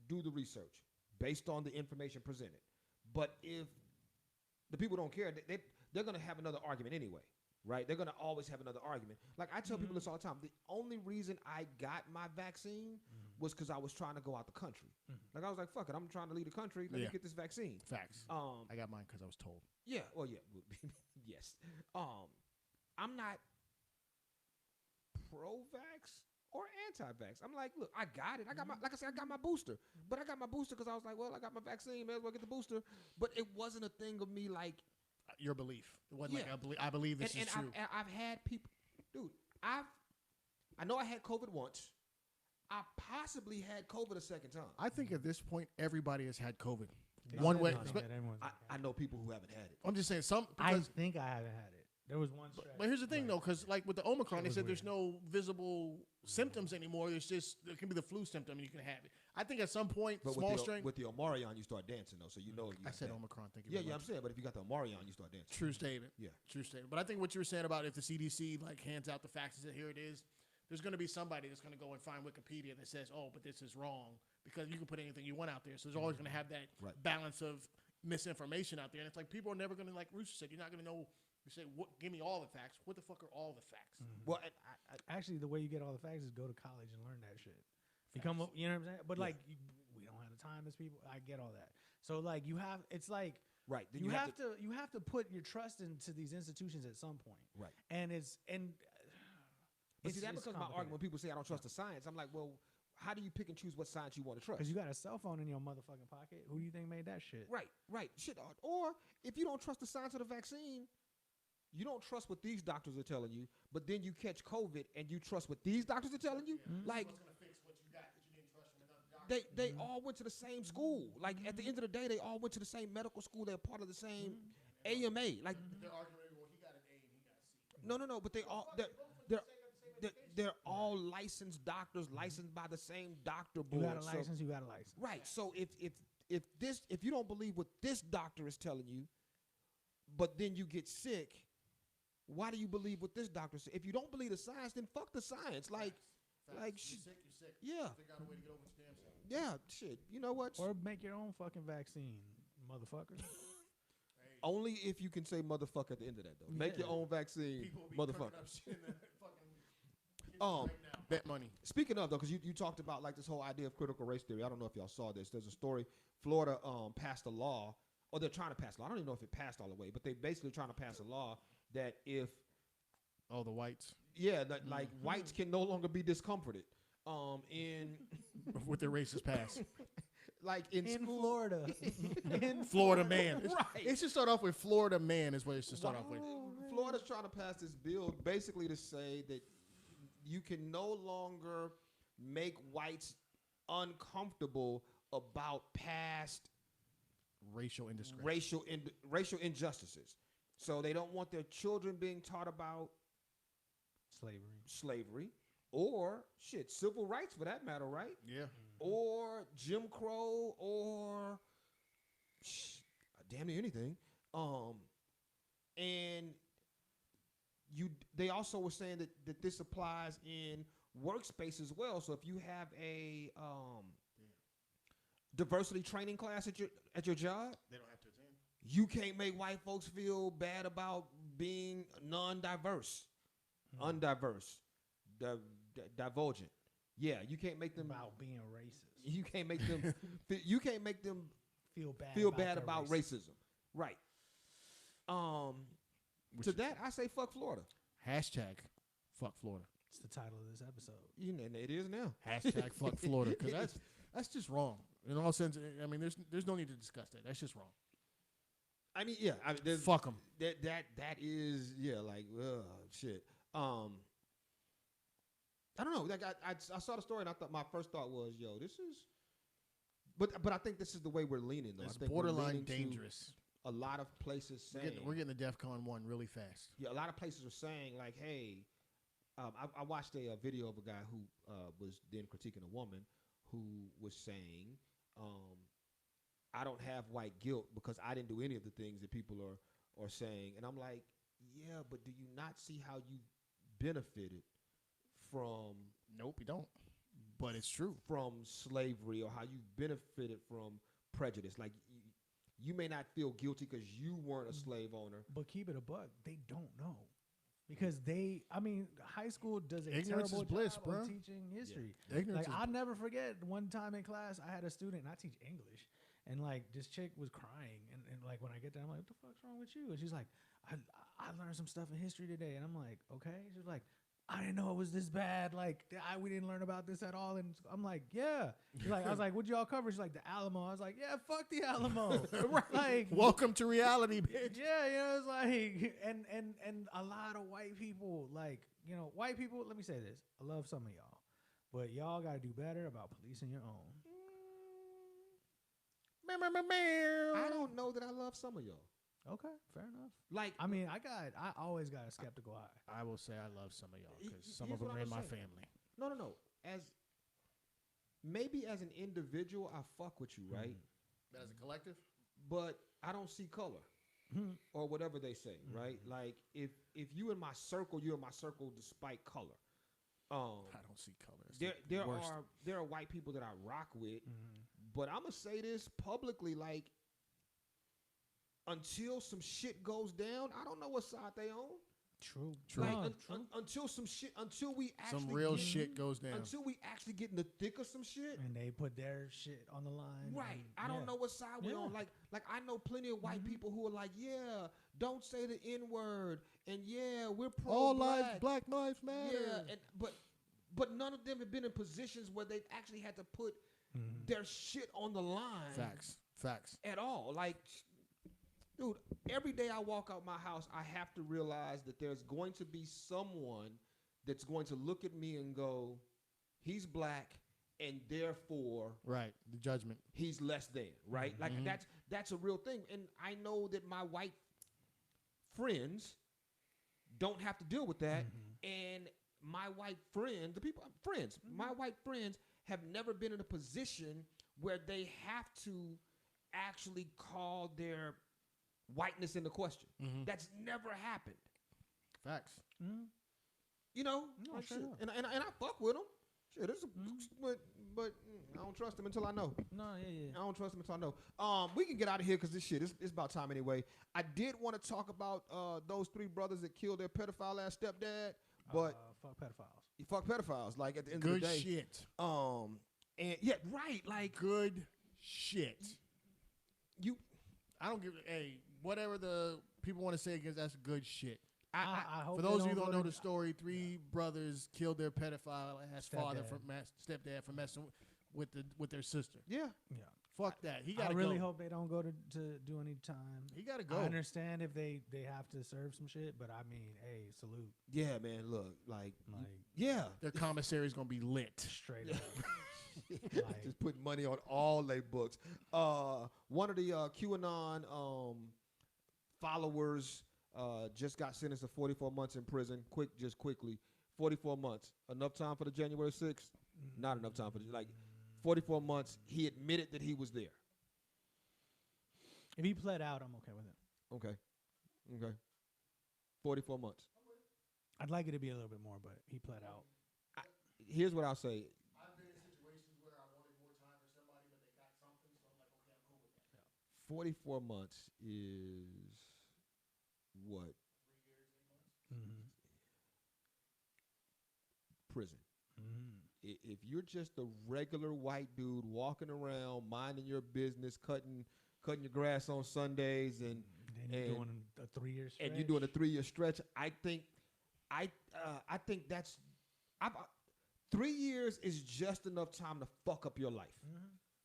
do the research based on the information presented. But if the people don't care, they're going to have another argument anyway, right? They're going to always have another argument. Like I tell people this all the time. The only reason I got my vaccine was because I was trying to go out the country. Like I was like, fuck it, I'm trying to leave the country. Let me get this vaccine. Facts. I got mine because I was told. Yeah. Well, yeah. Yes. I'm not pro-vax or anti-vax. I'm like, look, I got it. I got my, like I said, I got my booster. But I got my booster because I was like, well, I got my vaccine. May as well get the booster. But it wasn't a thing of me like your belief. It wasn't like I believe this is true. I've had people, dude. I know I had COVID once. I possibly had COVID a second time. I think at this point everybody has had COVID. They One said way. that I know people who haven't had it. I'm just saying some. I Because, think I haven't had it. There was one stretch. but here's the thing, though, because like with the Omicron, they was said there's weird. no visible symptoms anymore. It's just there can be the flu symptom, and you can have it. I think at some point, But small strain. with the Omarion, you start dancing though, so you know. I said Omicron. Thank you. Yeah, very yeah, much. I'm saying. But if you got the Omarion, you start dancing. True statement. Yeah. True statement. But I think what you were saying about if the CDC like hands out the facts and says here it is, there's going to be somebody that's going to go and find Wikipedia that says, oh, but this is wrong, because you can put anything you want out there. So there's always going to have that balance of misinformation out there. And it's like people are never going to, like Rooster said, you're not going to know. You say, "What? Give me all the facts." What the fuck are all the facts? Well, Actually, the way you get all the facts is go to college and learn that shit. Become, you know what I'm saying? But like, we don't have the time as people. I get all that. So like, you have. It's like. Right. Then You have to put your trust into these institutions at some point. Right. And it's But see, that it's becomes my argument when people say I don't trust the science. I'm like, well, how do you pick and choose what science you want to trust? because you got a cell phone in your motherfucking pocket. Who do you think made that shit? Right. Shit. Or if you don't trust the science of the vaccine, you don't trust what these doctors are telling you, but then you catch COVID and you trust what these doctors are telling you. Like, they all went to the same school. Like, at the end of the day, they all went to the same medical school. They're part of the same AMA. Like, They're arguing, well, he got an A and he got a C. no. But they're all licensed doctors, licensed by the same doctor board. You got a license. You got a license. Right. So if you don't believe what this doctor is telling you, but then you get sick, why do you believe what this doctor said? If you don't believe the science, then fuck the science. Like, You're sick. Yeah. Figure out a way to get over this damn stuff. Yeah, shit. You know what? Or make your own fucking vaccine, motherfucker. Hey, Only if you can say motherfucker at the end of that, though. Make your own vaccine, motherfucker. Bet money. Speaking of, though, because you talked about like this whole idea of critical race theory. I don't know if y'all saw this. There's a story. Florida passed a law, or they're trying to pass a law. I don't even know if it passed all the way, but they basically trying to pass a law that if the whites. Yeah, that like whites can no longer be discomforted. In with their racist past. Like in school. Florida. In Florida man. Right. It should start off with Florida man is what it should start off with. Florida's trying to pass this bill basically to say that you can no longer make whites uncomfortable about past racial indiscrimination. racial injustices. So they don't want their children being taught about slavery, or civil rights for that matter, right? Yeah. Or Jim Crow, or damn near anything. And they also were saying that this applies in workspace as well. So if you have a diversity training class at your job, they don't have to attend. You can't make white folks feel bad about being non-diverse, undiverse, divergent. Yeah, you can't make them about being racist. You can't make them. You can't make them feel bad about racism. Right. To that, I say fuck Florida. Hashtag fuck Florida. It's the title of this episode. And it is now. Hashtag fuck Florida, because that's just wrong. In all sense, I mean, there's no need to discuss that. That's just wrong. I mean, yeah. I mean, fuck them. That is like shit. I don't know. Like I saw the story and I thought my first thought was, yo, this is. But I think this is the way we're leaning though. It's I think borderline dangerous. A lot of places saying we're getting to DEFCON 1 really fast. Yeah, a lot of places are saying like, hey, I watched a video of a guy who was then critiquing a woman who was saying, I don't have white guilt because I didn't do any of the things that people are saying. And I'm like, yeah, but do you not see how you benefited from... Nope, you don't. But it's true. From slavery, or how you benefited from prejudice. Like, you may not feel guilty because you weren't a slave owner. But keep it a buck. They don't know. Because high school does a Ignorance terrible is bliss, job bro. of teaching history. Yeah. Like, I'll never forget one time in class, I had a student, and I teach English, and, like, this chick was crying. And like, when I get there, I'm like, what the fuck's wrong with you? And she's like, I learned some stuff in history today. And I'm like, okay. She's like, I didn't know it was this bad. Like, we didn't learn about this at all. And I'm like, yeah. She's like, I was like, what'd y'all cover? She's like, the Alamo. I was like, yeah, fuck the Alamo. Right. Like, welcome to reality, bitch. Yeah, it's like, and a lot of white people, like, white people, let me say this. I love some of y'all, but y'all got to do better about policing your own. I don't know that I love some of y'all. Okay, fair enough. Like, I always got a skeptical eye. I will say I love some of y'all because some of them are in my family. No. Maybe as an individual, I fuck with you, right? But as a collective? But I don't see color or whatever they say, right? Like, if you in my circle, you're in my circle despite color. I don't see color. There are white people that I rock with, but I'm gonna say this publicly, like, until some shit goes down, I don't know what side they on. True. Like, until some shit, until we actually some real shit goes down. Until we actually get in the thick of some shit. And they put their shit on the line. Right. I don't know what side we're on. Like I know plenty of white people who are like, yeah, don't say the N-word. And yeah, we're pro all lives, Black Lives Matter. Yeah, but none of them have been in positions where they've actually had to put their shit on the line. Facts. At all. Like, dude, every day I walk out my house, I have to realize that there's going to be someone that's going to look at me and go, he's black, and therefore, right, the judgment, he's less than, right? Like, that's a real thing. And I know that my white friends don't have to deal with that. And my white friends, my white friends have never been in a position where they have to actually call their whiteness into question. That's never happened. Facts. You know, and I fuck with them. Shit, but I don't trust him until I know. No, yeah. I don't trust him until I know. We can get out of here because this shit, it's about time anyway. I did want to talk about those 3 brothers that killed their pedophile ass stepdad, but fuck pedophiles. fuck pedophiles. Like at the end Good of the day, shit. And yeah, right. Like Good shit. I don't give. Hey, whatever the people want to say against that's good shit. I hope for those of you who don't know the story, 3 brothers killed their pedophile ass father stepdad for messing with their sister. Yeah. Fuck that. He gotta I really go. hope they don't go to do any time. He gotta go. I understand if they have to serve some shit, but I mean, hey, salute. Yeah, man. Look, like yeah, Their commissary's gonna be lit. Straight up. just putting money on all they books. One of the QAnon followers just got sentenced to 44 months in prison. Quickly, 44 months. Enough time for the January 6th? Not enough time for 44 months. He admitted that he was there. If he pled out, I'm okay with it. Okay. 44 months. I'd like it to be a little bit more, but he pled out. Here's what I'll say. I've been in situations where I wanted more time for somebody, but they got something, so I'm like, okay, I'm cool with that. 44 months is what? 3 years, 8 months. Prison. If you're just a regular white dude walking around, minding your business, cutting your grass on Sundays, and doing a 3-year stretch, and you're doing a 3-year stretch, I think that's 3 years is just enough time to fuck up your life,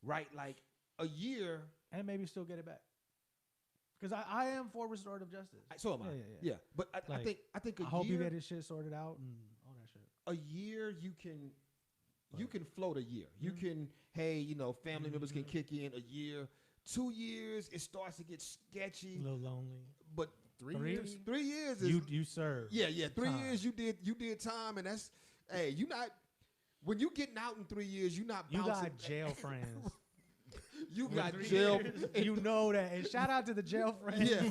right? Like a year, and maybe still get it back. Because I am for restorative justice. So am I. Yeah. But I think a year. I hope you get his shit sorted out and all that shit. A year you can float a year. You can, hey, family members can kick in a year. 2 years, it starts to get sketchy. A little lonely. But 3 years? 3 years is you serve. Yeah. 3 time. years you did time, and that's you not when you getting out in 3 years, you not You bouncing. got jail friends. You got jail. You know that. And shout out to the jail friends. Yeah.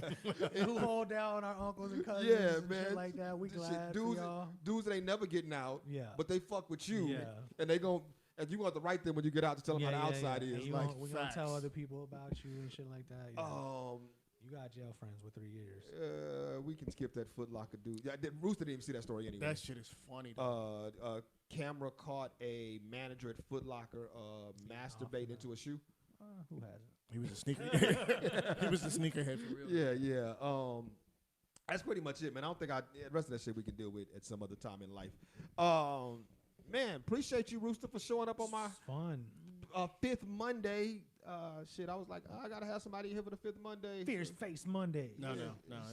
Who hold down our uncles and cousins. Yeah, and man. Shit like that. We glad dudes, for y'all. dudes that ain't never getting out. Yeah. But they fuck with you. Yeah. And they gon' and you want to write them when you get out to tell them how the outside is. We're gonna tell other people about you and shit like that. Yeah. You got jail friends with 3 years. We can skip that Foot Locker dude. Yeah, Rooster didn't even see that story anyway. That shit is funny. Though. Camera caught a manager at Foot Locker masturbating into a shoe. Who hasn't? He was a sneaker. He was the sneakerhead for real. Yeah. That's pretty much it, man. I don't think the rest of that shit we can deal with at some other time in life. Man, appreciate you, Rooster, for showing up on my fun 5th Monday. Shit, I was like, I gotta have somebody here for the 5th Monday. Fierce Face Monday. No.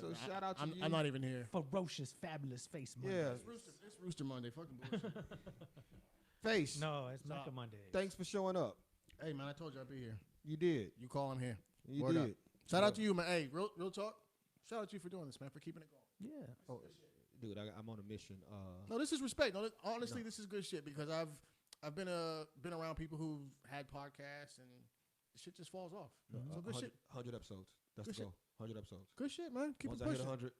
So shout out to you. I'm not even here. Ferocious, fabulous Face Monday. Yeah. It's Rooster Monday. Fucking bullshit. Face. No, it's Mecca Monday. Thanks for showing up. Hey, man, I told you I'd be here. You did. You call, I'm here. You Word did. up. Shout out to you, man. Hey, real talk. Shout out to you for doing this, man, for keeping it going. Yeah. Oh, dude, I'm on a mission. No, this is respect. No, honestly, this is good shit because I've been around people who've had podcasts and the shit just falls off. So good shit. 100 episodes. That's Good the goal. 100 episodes. Good shit, man. Keep Once it I hit pushing. 100.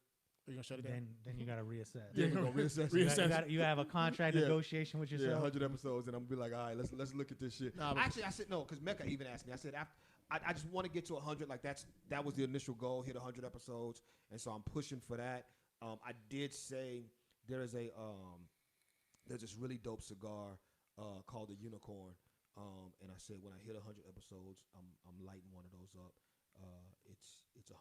Are you gonna shut it down? Then you gotta reassess. Yeah, we're gonna reassess. You have a contract negotiation with yourself. 100 episodes, and I'm gonna be like, all right, let's look at this shit. Nah, Actually, I said no, because Mecca even asked me. I said I just want to get to 100. Like that was the initial goal, hit 100 episodes, and so I'm pushing for that. I did say there's this really dope cigar called the Unicorn, and I said when I hit 100 episodes, I'm lighting one of those up. It's $100.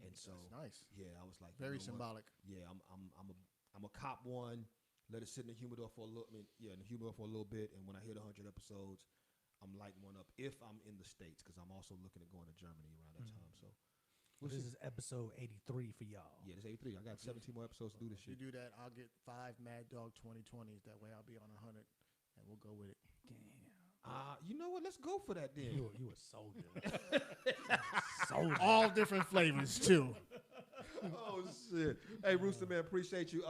And so That's nice. Yeah, I was like Very you know symbolic. What? Yeah, I'm a cop one. Let it sit in the humidor for a little bit. Yeah, in the humidor for a little bit. And when I hit 100 episodes, I'm lighting one up if I'm in the States because I'm also looking at going to Germany around that time. So this is episode 83 for y'all. Yeah, this 83. I got 17 more episodes to do this If shit. you do that, I'll get 5 Mad Dog 2020s. That way, I'll be on 100, and we'll go with it. Damn. You know what? Let's go for that then. You a soldier. Soldier. All different flavors too. Oh shit! Hey, Rooster man, appreciate you.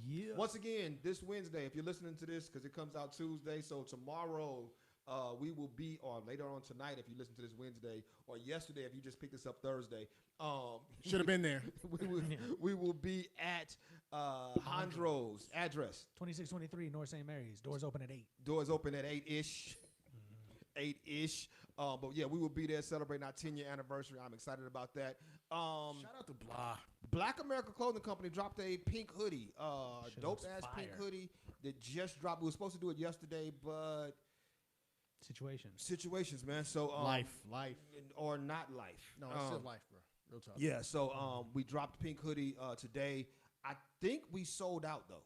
Yeah. Once again, this Wednesday, if you're listening to this, because it comes out Tuesday, so tomorrow, We will be on later on tonight if you listen to this Wednesday, or yesterday if you just picked this up Thursday. Should have been there. We will be at Hondro's address. 2623 North St. Mary's. Doors open at 8. Doors open at 8-ish. 8-ish. But yeah, we will be there celebrating our 10-year anniversary. I'm excited about that. Shout out to Blah. Black America Clothing Company dropped a pink hoodie. Dope ass pink fire. hoodie that just dropped. We were supposed to do it yesterday, but situations, man. So life, or not life. No, it's still life, bro. Real talk. Yeah. So we dropped the pink hoodie today. I think we sold out though.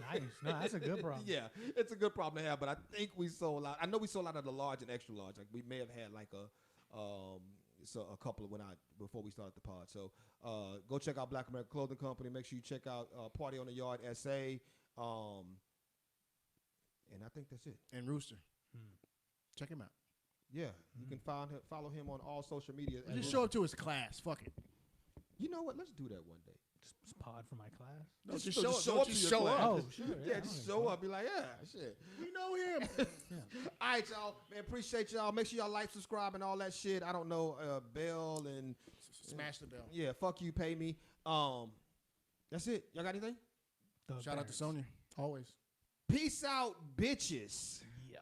Nice. No, that's a good problem. Yeah, it's a good problem to have, but I think we sold out. I know we sold out of the large and extra large. Like we may have had like a couple of before we started the pod. So go check out Black American Clothing Company. Make sure you check out Party on the Yard SA. And I think that's it. And Rooster. Check him out. Yeah, you can follow him on all social media. Just show up to his class. Fuck it. You know what? Let's do that one day. Just pod for my class. No, just show up to your class. Oh, sure. Yeah, just show up. Be like, yeah, shit. We know him. All right, y'all. Man, appreciate y'all. Make sure y'all like, subscribe, and all that shit. I don't know, bell and Smash the bell. yeah, fuck you, pay me. That's it. Y'all got anything? Shout out to Sonya. Always. Peace out, bitches. Yeah.